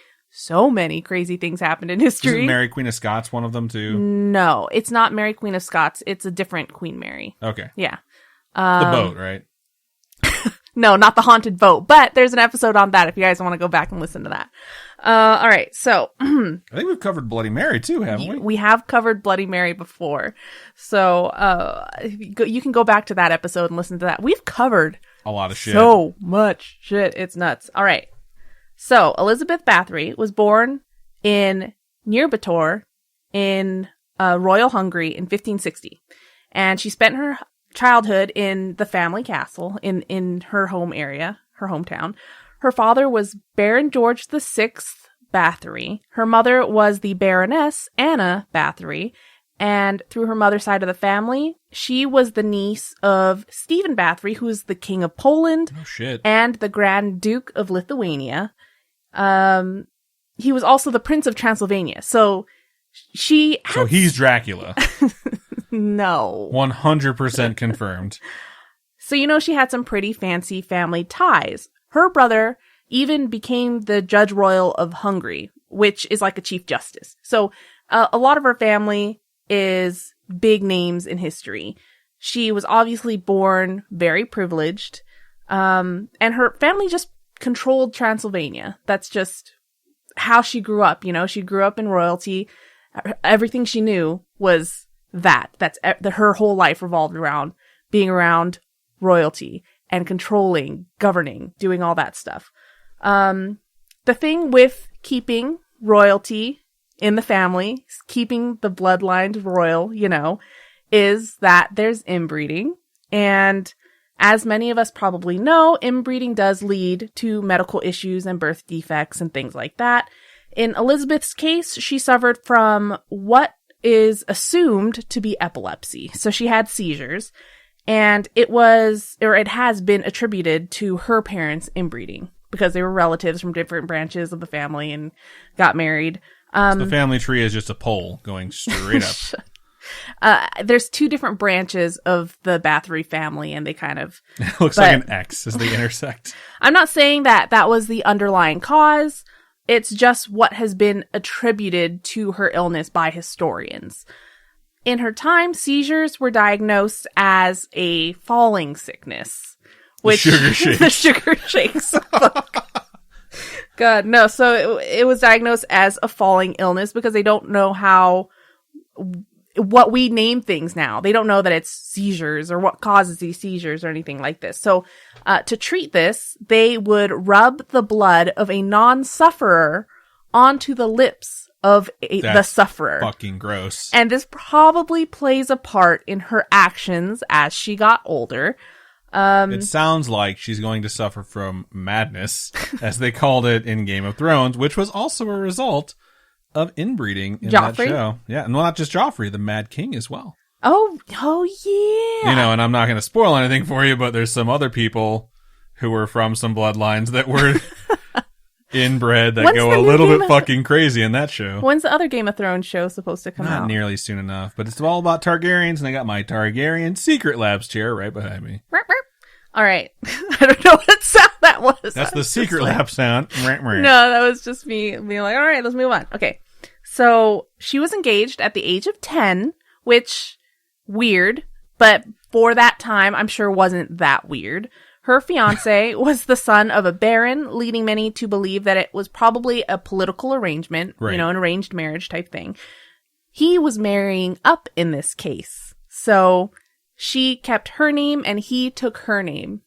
crazy things happened in history. Isn't Mary Queen of Scots one of them, too? No, it's not Mary Queen of Scots. It's a different Queen Mary. Okay. Yeah. The boat, right? No, not the haunted boat, but there's an episode on that if you guys want to go back and listen to that. All right, so I think we've covered Bloody Mary too, haven't we? We have covered Bloody Mary before, so you can go back to that episode and listen to that. We've covered a lot of shit, so much shit. It's nuts. All right, so Elizabeth Bathory was born in near Báthory in Royal Hungary in 1560, and she spent her childhood in the family castle in her home area, her hometown. Her father was Baron George VI Bathory. Her mother was the Baroness Anna Bathory, and through her mother's side of the family, she was the niece of Stephen Bathory, who is the King of Poland and the Grand Duke of Lithuania. He was also the Prince of Transylvania. So he's Dracula. No. 100% confirmed. So, you know, she had some pretty fancy family ties. Her brother even became the Judge Royal of Hungary, which is like a Chief Justice. So, a lot of her family is big names in history. She was obviously born very privileged, and her family just controlled Transylvania. That's just how she grew up. You know, she grew up in royalty. Everything she knew was that's her whole life revolved around being around royalty and controlling, governing, doing all that stuff. The thing with keeping royalty in the family, keeping the bloodline royal, you know, is that there's inbreeding. And as many of us probably know, inbreeding does lead to medical issues and birth defects and things like that. In Elizabeth's case, she suffered from what is assumed to be epilepsy. So she had seizures, and it has been attributed to her parents' inbreeding because they were relatives from different branches of the family and got married. So the family tree is just a pole going straight up. There's two different branches of the Bathory family, and they kind of... It looks like an X as they intersect. I'm not saying that was the underlying cause. It's just what has been attributed to her illness by historians. In her time, seizures were diagnosed as a falling sickness. Which, sugar shakes. The sugar shakes. God, no. So it was diagnosed as a falling illness because they don't know how what we name things now. They don't know that it's seizures or what causes these seizures or anything like this. So to treat this, they would rub the blood of a non-sufferer onto the lips of the sufferer. Fucking gross. And this probably plays a part in her actions as she got older. It sounds like she's going to suffer from madness, as they called it in Game of Thrones, which was also a result of inbreeding in that show. Yeah, and not just Joffrey, the Mad King as well. Oh yeah. You know, and I'm not going to spoil anything for you, but there's some other people who were from some bloodlines that were inbred that go a little bit fucking crazy in that show. When's the other Game of Thrones show supposed to come out? Not nearly soon enough, but it's all about Targaryens, and I got my Targaryen Secret Labs chair right behind me. All right. I don't know what sound that was. That's the Secret Lab sound. No, that was just me being like, all right, let's move on. Okay. So she was engaged at the age of 10, which weird, but for that time, I'm sure wasn't that weird. Her fiance was the son of a baron, leading many to believe that it was probably a political arrangement, right. You know, an arranged marriage type thing. He was marrying up in this case. So she kept her name and he took her name,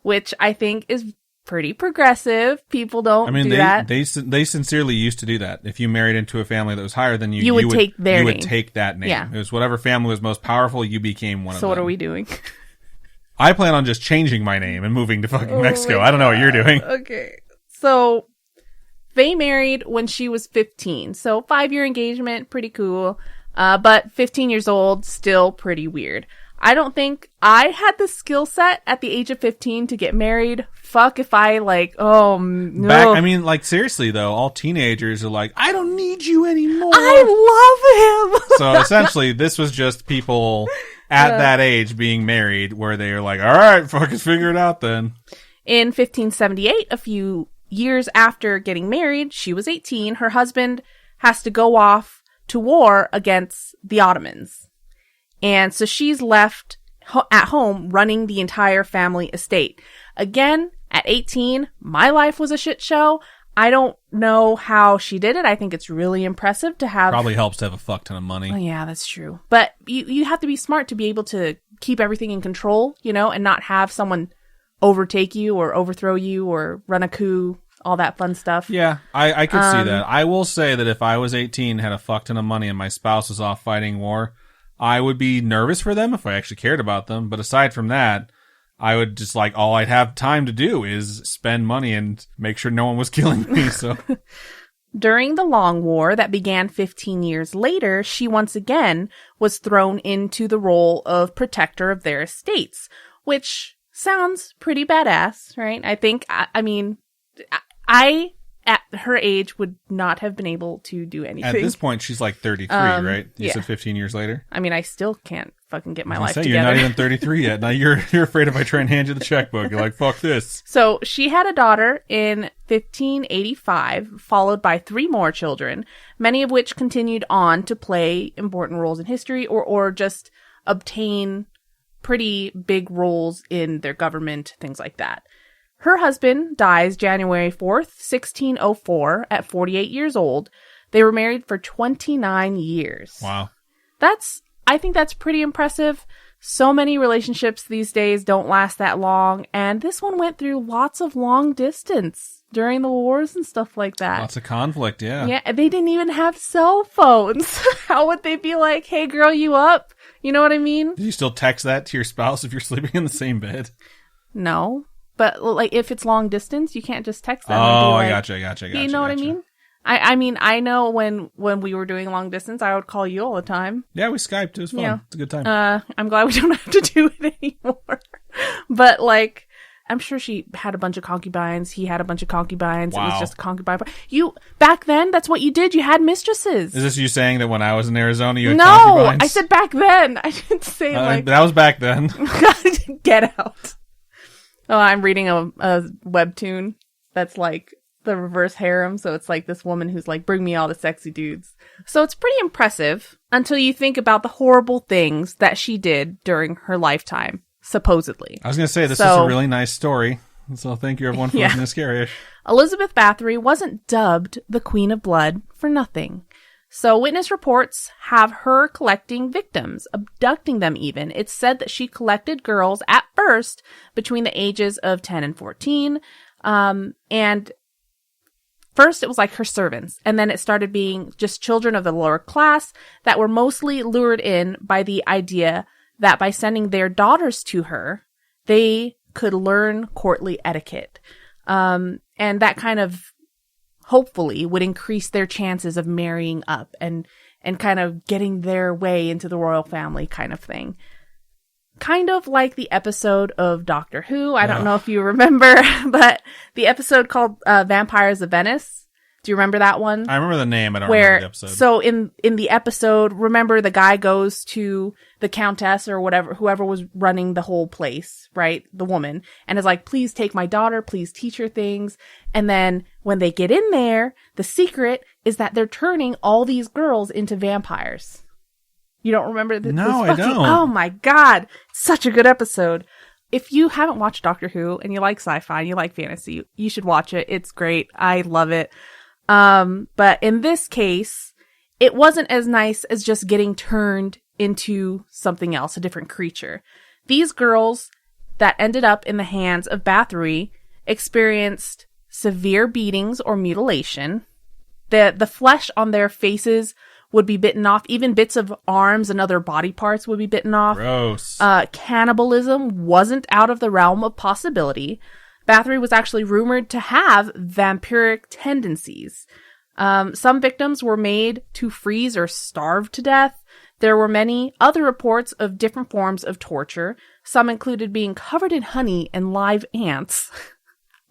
which I think is pretty progressive. People don't do that. They sincerely used to do that. If you married into a family that was higher than you, you would take their name. You would take that name. Yeah. It was whatever family was most powerful, you became one of them. So what are we doing? I plan on just changing my name and moving to fucking Mexico. I don't know what you're doing. Okay. So they married when she was 15. So 5-year engagement, pretty cool. But 15 years old, still pretty weird. I don't think I had the skill set at the age of 15 to get married. Fuck if I seriously though, all teenagers are like, I don't need you anymore. I love him. So essentially this was just people at that age being married where they were like, all right, fucking figure it out then. In 1578, a few years after getting married, she was 18. Her husband has to go off to war against the Ottomans. And so she's left at home running the entire family estate. Again, at 18, my life was a shit show. I don't know how she did it. I think it's really impressive to have... Probably helps to have a fuck ton of money. Oh, yeah, that's true. But you have to be smart to be able to keep everything in control, you know, and not have someone overtake you or overthrow you or run a coup, all that fun stuff. Yeah, I could see that. I will say that if I was 18, had a fuck ton of money, and my spouse was off fighting war, I would be nervous for them if I actually cared about them. But aside from that, I would just all I'd have time to do is spend money and make sure no one was killing me. So during the Long War that began 15 years later, she once again was thrown into the role of protector of their estates, which sounds pretty badass, right? I think, I at her age would not have been able to do anything. At this point, she's like 33, right? You yeah. said 15 years later? I mean, I still can't fucking get my life together. You're not even 33 yet. Now you're afraid if I try and hand you the checkbook. You're like, fuck this. So she had a daughter in 1585, followed by 3 more children, many of which continued on to play important roles in history or just obtain pretty big roles in their government, things like that. Her husband dies January 4th, 1604, at 48 years old. They were married for 29 years. Wow. I think that's pretty impressive. So many relationships these days don't last that long, and this one went through lots of long distance during the wars and stuff like that. Lots of conflict, yeah. Yeah, they didn't even have cell phones. How would they be like, hey girl, you up? You know what I mean? Do you still text that to your spouse if you're sleeping in the same bed? No. But, if it's long distance, you can't just text them. Oh, I gotcha. You know what I mean? I mean, I know when we were doing long distance, I would call you all the time. Yeah, we Skyped. It was fun. Yeah. It's a good time. I'm glad we don't have to do it anymore. But, I'm sure she had a bunch of concubines. He had a bunch of concubines. Wow. It was just a concubine. Back then, that's what you did. You had mistresses. Is this you saying that when I was in Arizona, you had concubines? No, I said back then. I didn't say that was back then. Get out. Oh, I'm reading a webtoon that's the reverse harem. So it's this woman who's bring me all the sexy dudes. So it's pretty impressive until you think about the horrible things that she did during her lifetime, supposedly. I was going to say, this is a really nice story. So thank you everyone for listening to Scaryish. Elizabeth Bathory wasn't dubbed the Queen of Blood for nothing. So witness reports have her collecting victims, abducting them even. It's said that she collected girls at first between the ages of 10 and 14. And first it was like her servants. And then it started being just children of the lower class that were mostly lured in by the idea that by sending their daughters to her, they could learn courtly etiquette. And that kind of hopefully would increase their chances of marrying up and kind of getting their way into the royal family kind of thing. Kind of like the episode of Doctor Who. I don't know if you remember, but the episode called Vampires of Venice. Do you remember that one? I remember the name. I don't remember the episode. So in the episode, remember the guy goes to the countess or whatever, whoever was running the whole place, right? The woman, and is like, please take my daughter, please teach her things. And then when they get in there, the secret is that they're turning all these girls into vampires. You don't remember this? No, I don't. Oh my God. Such a good episode. If you haven't watched Doctor Who and you like sci-fi and you like fantasy, you should watch it. It's great. I love it. But in this case, it wasn't as nice as just getting turned into something else, a different creature. These girls that ended up in the hands of Bathory experienced severe beatings or mutilation. The flesh on their faces would be bitten off. Even bits of arms and other body parts would be bitten off. Gross. Cannibalism wasn't out of the realm of possibility. Bathory was actually rumored to have vampiric tendencies. Some victims were made to freeze or starve to death. There were many other reports of different forms of torture. Some included being covered in honey and live ants,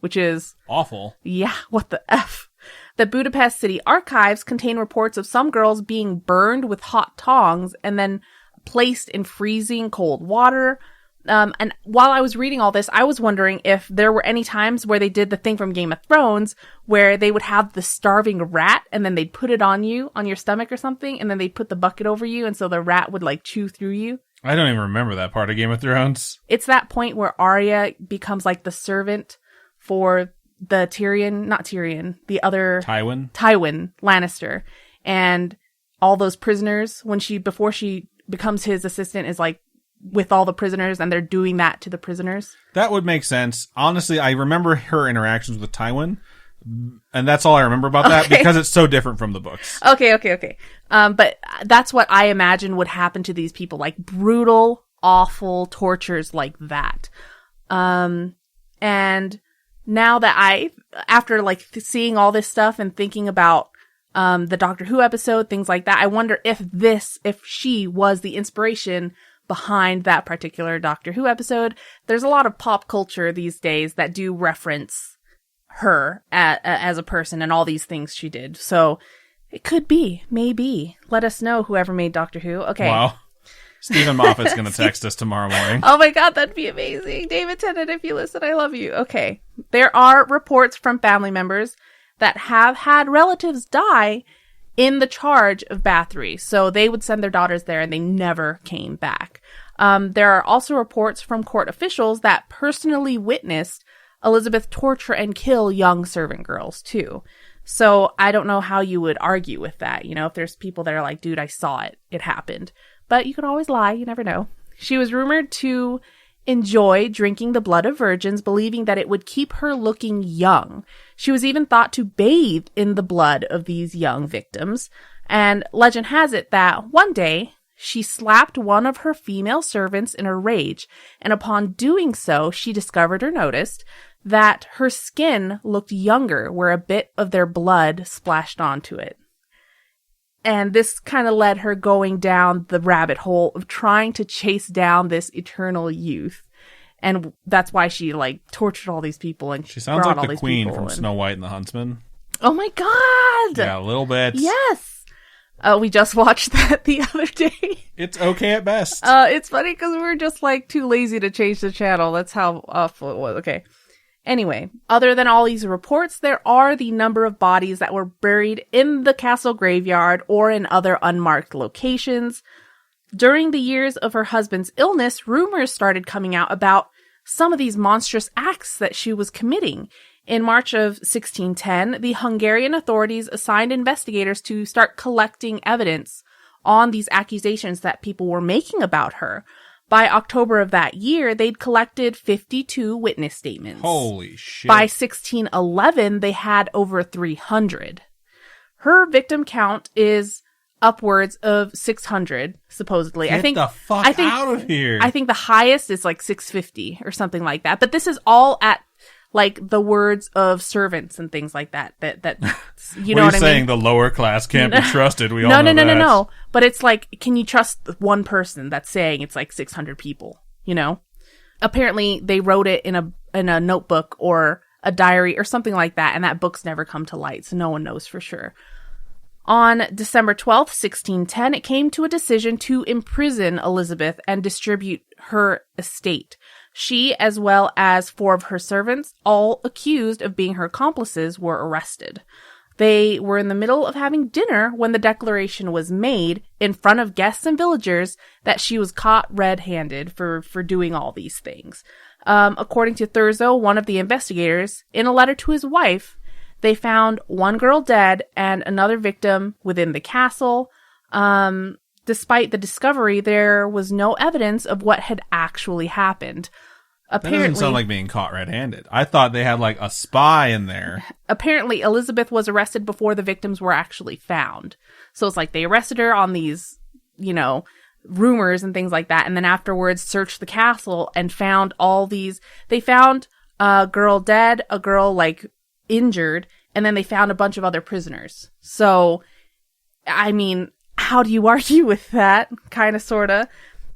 which is awful. Yeah, what the F? The Budapest City Archives contain reports of some girls being burned with hot tongs and then placed in freezing cold water. And while I was reading all this, I was wondering if there were any times where they did the thing from Game of Thrones where they would have the starving rat and then they'd put it on you, on your stomach or something, and then they'd put the bucket over you, and so the rat would like chew through you. I don't even remember that part of Game of Thrones. It's that point where Arya becomes like the servant for the the other Tywin Lannister, and all those prisoners before she becomes his assistant is like with all the prisoners, and they're doing that to the prisoners. That would make sense. Honestly, I remember her interactions with Tywin, and that's all I remember about that because it's so different from the books. Okay. But that's what I imagine would happen to these people, like brutal, awful tortures like that. And now that after like seeing all this stuff and thinking about the Doctor Who episode, things like that, I wonder if she was the inspiration behind that particular Doctor Who episode. There's a lot of pop culture these days that do reference her as a person and all these things she did. So it could be, maybe. Let us know, whoever made Doctor Who. Okay. Wow. Stephen Moffat's going to text us tomorrow morning. Oh my God, that'd be amazing. David Tennant, if you listen, I love you. Okay. There are reports from family members that have had relatives die in the charge of Bathory. So they would send their daughters there and they never came back. There are also reports from court officials that personally witnessed Elizabeth torture and kill young servant girls too. So I don't know how you would argue with that. You know, if there's people that are like, dude, I saw it. It happened. But you can always lie. You never know. She was rumored to enjoy drinking the blood of virgins, believing that it would keep her looking young. She was even thought to bathe in the blood of these young victims. And legend has it that one day she slapped one of her female servants in a rage. And upon doing so, she discovered or noticed that her skin looked younger where a bit of their blood splashed onto it. And this kind of led her going down the rabbit hole of trying to chase down this eternal youth. And that's why she like tortured all these people. And she sounds like the queen from Snow White and the Huntsman. Oh my God! Yeah, a little bit. Yes! We just watched that the other day. It's okay at best. It's funny because we were just like too lazy to change the channel. That's how awful it was. Okay. Anyway, other than all these reports, there are the number of bodies that were buried in the castle graveyard or in other unmarked locations. During the years of her husband's illness, rumors started coming out about some of these monstrous acts that she was committing. In March of 1610, the Hungarian authorities assigned investigators to start collecting evidence on these accusations that people were making about her. By October of that year, they'd collected 52 witness statements. Holy shit. By 1611, they had over 300. Her victim count is upwards of 600, supposedly. Get the fuck out of here. I think the highest is like 650 or something like that. But this is all at like the words of servants and things like that. That you know what I mean? You're saying the lower class can't be trusted. We all know that. No. But it's like, can you trust one person that's saying it's like 600 people? You know? Apparently, they wrote it in a notebook or a diary or something like that, and that book's never come to light, so no one knows for sure. On December 12th, 1610, it came to a decision to imprison Elizabeth and distribute her estate. She, as well as 4 of her servants, all accused of being her accomplices, were arrested. They were in the middle of having dinner when the declaration was made in front of guests and villagers that she was caught red-handed for doing all these things. According to Thurzo, one of the investigators, in a letter to his wife, they found one girl dead and another victim within the castle. Despite the discovery, there was no evidence of what had actually happened. Apparently, that doesn't sound like being caught red-handed. I thought they had like a spy in there. Apparently, Elizabeth was arrested before the victims were actually found. So it's like they arrested her on these, rumors and things like that. And then afterwards searched the castle and found all these. They found a girl dead, a girl like injured, and then they found a bunch of other prisoners. So, I mean, how do you argue with that? Kind of, sort of.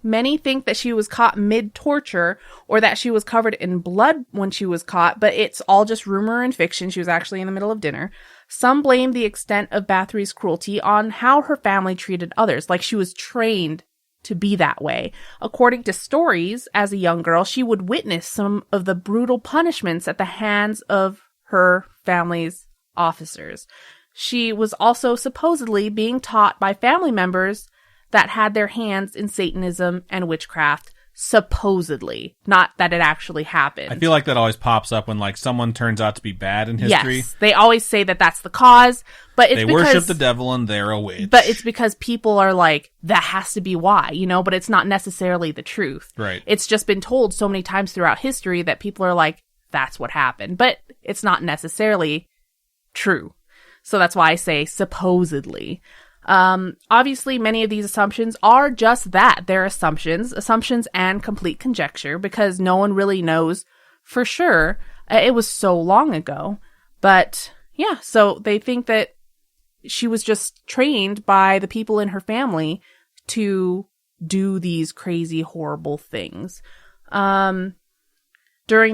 Many think that she was caught mid-torture or that she was covered in blood when she was caught, but it's all just rumor and fiction. She was actually in the middle of dinner. Some blame the extent of Bathory's cruelty on how her family treated others, like she was trained to be that way. According to stories, as a young girl, she would witness some of the brutal punishments at the hands of her family's officers. She was also supposedly being taught by family members that had their hands in Satanism and witchcraft, supposedly. Not that it actually happened. I feel like that always pops up when like someone turns out to be bad in history. Yes, they always say that that's the cause, but it's they because worship the devil and they're a witch. But it's because people are like, that has to be why, but it's not necessarily the truth. Right. It's just been told so many times throughout history that people are like, that's what happened. But it's not necessarily true. So that's why I say supposedly. Obviously, many of these assumptions are just that. They're assumptions and complete conjecture because no one really knows for sure. It was so long ago. But yeah, so they think that she was just trained by the people in her family to do these crazy, horrible things. During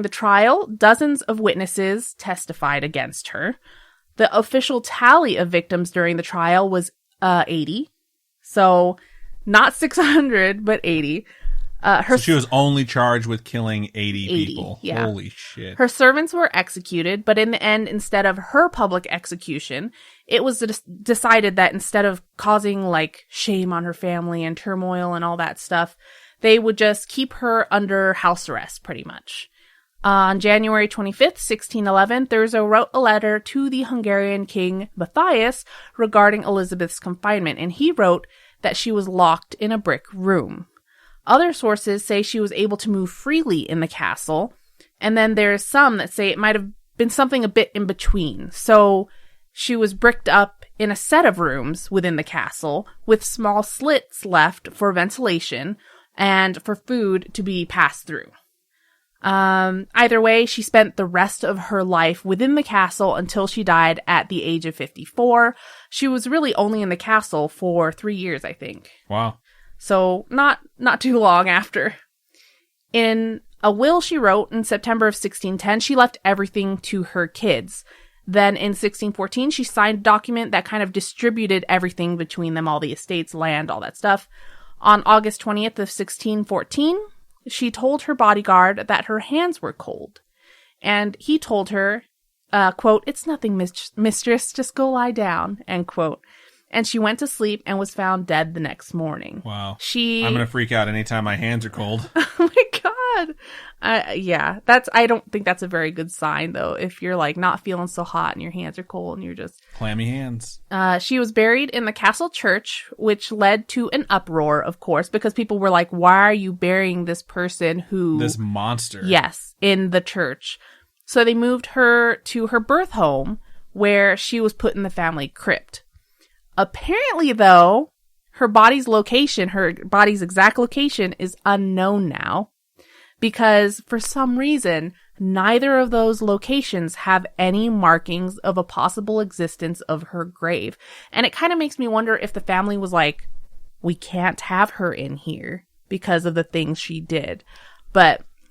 the trial, dozens of witnesses testified against her. The official tally of victims during the trial was 80. So not 600, but 80. So she was only charged with killing 80 people. Yeah. Holy shit. Her servants were executed, but in the end, instead of her public execution, it was decided that instead of causing like shame on her family and turmoil and all that stuff, they would just keep her under house arrest pretty much. On January 25th, 1611, Thurzo wrote a letter to the Hungarian king Matthias regarding Elizabeth's confinement, and he wrote that she was locked in a brick room. Other sources say she was able to move freely in the castle, and then there's some that say it might have been something a bit in between. So she was bricked up in a set of rooms within the castle with small slits left for ventilation and for food to be passed through. Either way, she spent the rest of her life within the castle until she died at the age of 54. She was really only in the castle for 3 years, I think. Wow. So not too long after. In a will she wrote in September of 1610, she left everything to her kids. Then in 1614, she signed a document that kind of distributed everything between them, all the estates, land, all that stuff. On August 20th of 1614, she told her bodyguard that her hands were cold. And he told her, quote, "It's nothing, mistress, just go lie down," end quote. And she went to sleep and was found dead the next morning. Wow. I'm going to freak out anytime my hands are cold. Oh my God. Yeah, I don't think that's a very good sign, though, if you're like not feeling so hot and your hands are cold and you're just clammy hands. She was buried in the castle church, which led to an uproar, of course, because people were like, why are you burying this person this monster? Yes, in the church. So they moved her to her birth home, where she was put in the family crypt. Apparently, though, her body's exact location is unknown now, because for some reason, neither of those locations have any markings of a possible existence of her grave. And it kind of makes me wonder if the family was like, we can't have her in here because of the things she did.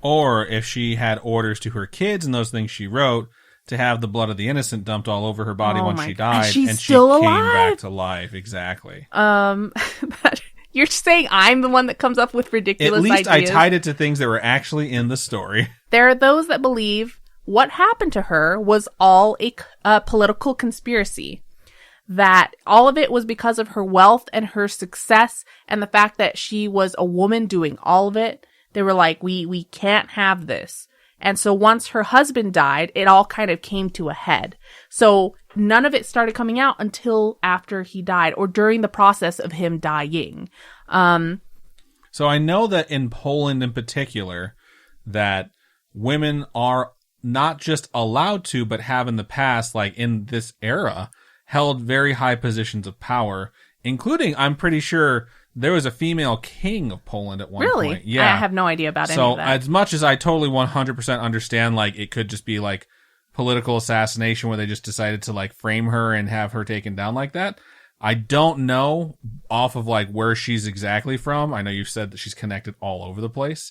Or if she had orders to her kids and those things she wrote to have the blood of the innocent dumped all over her body once she died, and she came back to life. Exactly. You're saying I'm the one that comes up with ridiculous ideas. At least I tied it to things that were actually in the story. There are those that believe what happened to her was all a political conspiracy. That all of it was because of her wealth and her success and the fact that she was a woman doing all of it. They were like, we can't have this. And so once her husband died, it all kind of came to a head. So none of it started coming out until after he died or during the process of him dying. So I know that in Poland in particular, that women are not just allowed to, but have in the past, like in this era, held very high positions of power, including, I'm pretty sure, there was a female king of Poland at one point. Really? Yeah. I have no idea about any of that. So as much as I totally 100% understand, like, it could just be like political assassination where they just decided to like frame her and have her taken down like that. I don't know off of like where she's exactly from. I know you've said that she's connected all over the place.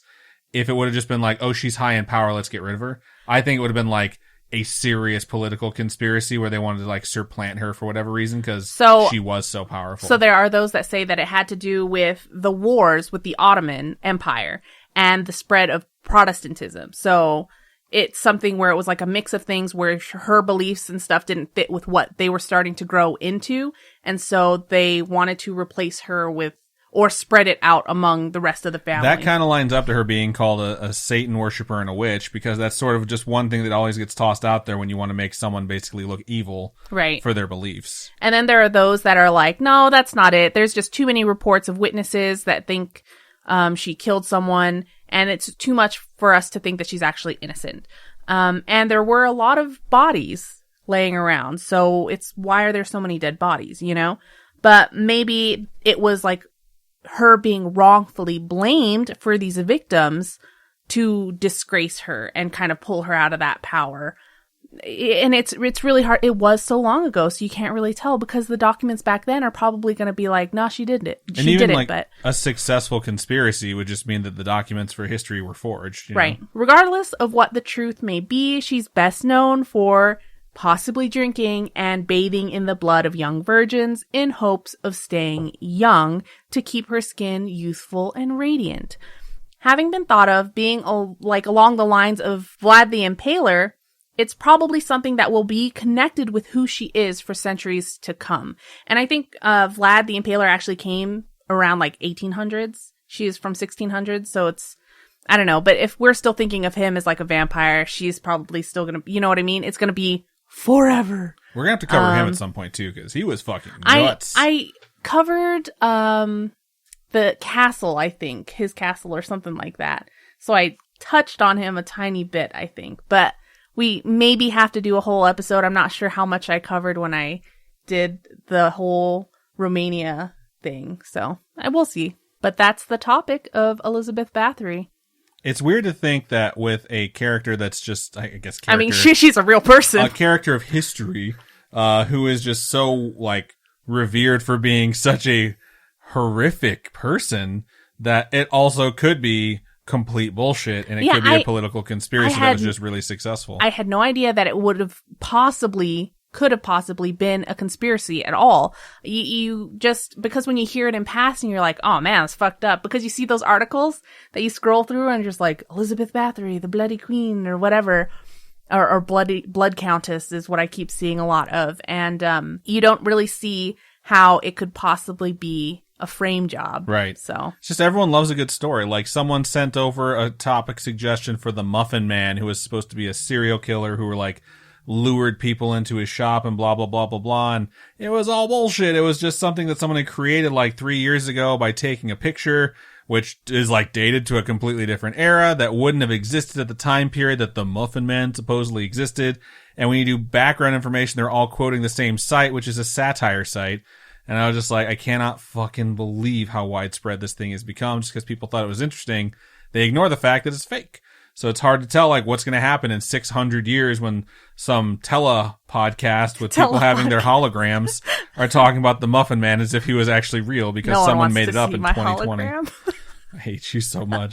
If it would have just been like, oh, she's high in power, let's get rid of her. I think it would have been like a serious political conspiracy where they wanted to like supplant her for whatever reason because she was so powerful. So there are those that say that it had to do with the wars with the Ottoman Empire and the spread of Protestantism. So it's something where it was like a mix of things where her beliefs and stuff didn't fit with what they were starting to grow into. And so they wanted to replace her with or spread it out among the rest of the family. That kind of lines up to her being called a Satan worshiper and a witch, because that's sort of just one thing that always gets tossed out there when you want to make someone basically look evil for their beliefs. And then there are those that are like, no, that's not it. There's just too many reports of witnesses that think she killed someone, and it's too much for us to think that she's actually innocent. And there were a lot of bodies laying around, so it's why are there so many dead bodies, you know? But maybe it was like her being wrongfully blamed for these victims to disgrace her and kind of pull her out of that power. And it's really hard. It was so long ago, so you can't really tell because the documents back then are probably going to be like, no, she did it. She did it, but a successful conspiracy would just mean that the documents for history were forged. You know? Regardless of what the truth may be, she's best known for possibly drinking and bathing in the blood of young virgins in hopes of staying young to keep her skin youthful and radiant. Having been thought of being like along the lines of Vlad the Impaler, it's probably something that will be connected with who she is for centuries to come. And I think Vlad the Impaler actually came around like 1800s. She is from 1600s, so it's, I don't know. But if we're still thinking of him as like a vampire, she's probably still going to, you know what I mean? It's going to be forever. We're going to have to cover him at some point too, because he was fucking nuts. I covered the castle, I think. His castle or something like that. So I touched on him a tiny bit, I think. But we maybe have to do a whole episode. I'm not sure how much I covered when I did the whole Romania thing. So I will see. But that's the topic of Elizabeth Bathory. It's weird to think that with a character that's just, I guess, I mean, she's a real person. A character of history, who is just so, like, revered for being such a horrific person, that it also could be complete bullshit, and it could be a political conspiracy that was just really successful. I had no idea that it could have possibly been a conspiracy at all. You just, because when you hear it in passing, you're like, oh man, it's fucked up. Because you see those articles that you scroll through and just like, Elizabeth Bathory, the Bloody Queen, or whatever, or Blood Countess is what I keep seeing a lot of. And you don't really see how it could possibly be a frame job. Right. So It's just everyone loves a good story. Like someone sent over a topic suggestion for the Muffin Man, who was supposed to be a serial killer who were like lured people into his shop and blah, blah, blah, blah, blah. And it was all bullshit. It was just something that someone had created like 3 years ago by taking a picture, which is like dated to a completely different era that wouldn't have existed at the time period that the Muffin Man supposedly existed. And when you do background information, they're all quoting the same site, which is a satire site. And I was just like, I cannot fucking believe how widespread this thing has become just because people thought it was interesting. They ignore the fact that it's fake. So it's hard to tell like what's going to happen in 600 years when some podcast with people having their holograms are talking about the Muffin Man as if he was actually real because someone made it up in 2020. I hate you so much.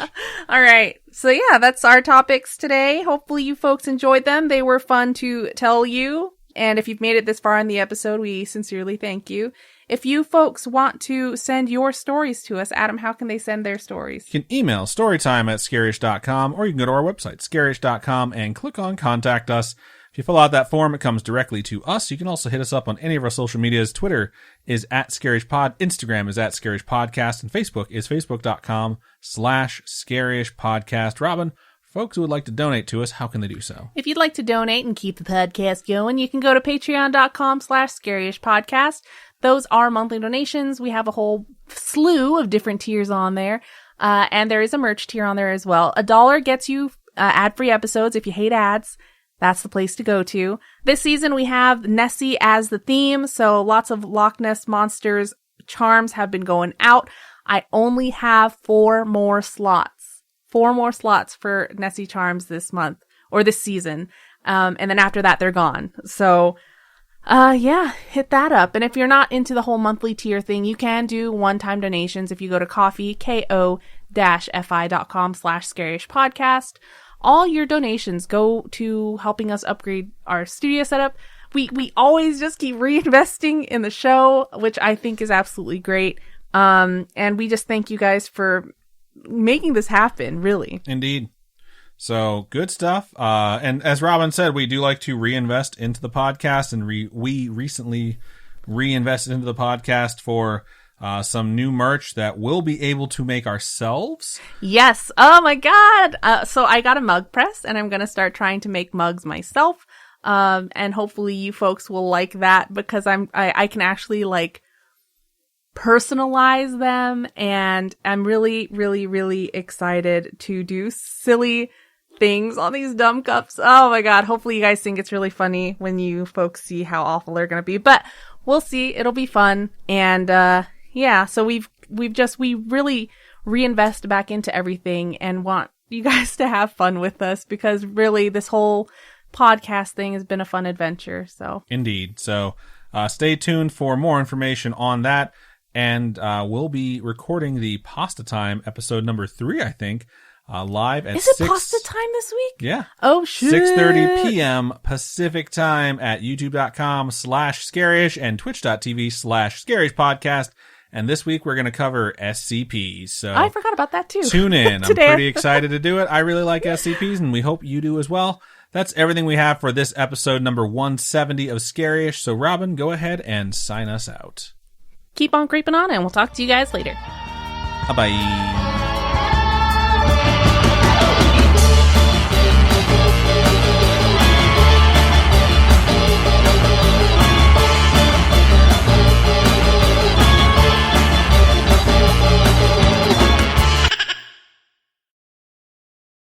All right. So yeah, that's our topics today. Hopefully you folks enjoyed them. They were fun to tell you. And if you've made it this far in the episode, we sincerely thank you. If you folks want to send your stories to us, Adam, how can they send their stories? You can email storytime@scaryish.com, or you can go to our website, scaryish.com, and click on Contact Us. If you fill out that form, it comes directly to us. You can also hit us up on any of our social medias. Twitter is @ScarishPod, Instagram is @ScarishPodcast, and Facebook is facebook.com/ScarishPodcast. Robin, folks who would like to donate to us, how can they do so? If you'd like to donate and keep the podcast going, you can go to patreon.com/ScarishPodcast. Those are monthly donations. We have a whole slew of different tiers on there. And there is a merch tier on there as well. $1 gets you ad-free episodes. If you hate ads, that's the place to go to. This season we have Nessie as the theme. So lots of Loch Ness Monsters charms have been going out. I only have 4 more slots. 4 more slots for Nessie charms this month or this season. And then after that, they're gone. So yeah, hit that up. And if you're not into the whole monthly tier thing, you can do one-time donations if you go to ko-fi.com/scaryish podcast. All your donations go to helping us upgrade our studio setup. We always just keep reinvesting in the show, which I think is absolutely great. And we just thank you guys for making this happen, really. Indeed. So good stuff. And as Robin said, we do like to reinvest into the podcast, and we recently reinvested into the podcast for some new merch that we'll be able to make ourselves. Yes. Oh my God. So I got a mug press, and I'm going to start trying to make mugs myself. And hopefully you folks will like that because I can actually like personalize them, and I'm really, really, really excited to do silly things on these dumb cups. Oh my God. Hopefully you guys think it's really funny when you folks see how awful they're going to be, but we'll see. It'll be fun. And, yeah, so we really reinvest back into everything and want you guys to have fun with us because really this whole podcast thing has been a fun adventure. So indeed. So, stay tuned for more information on that. And, we'll be recording the Pasta Time episode number 3, I think. Live at 6... Is it pasta time this week? Yeah. Oh, shit. 6:30 p.m. Pacific time at youtube.com/Scaryish and twitch.tv/Scaryish podcast. And this week we're going to cover SCPs. So I forgot about that too. Tune in. I'm pretty excited to do it. I really like SCPs, and we hope you do as well. That's everything we have for this episode number 170 of Scaryish. So Robin, go ahead and sign us out. Keep on creeping on, and we'll talk to you guys later. Bye-bye.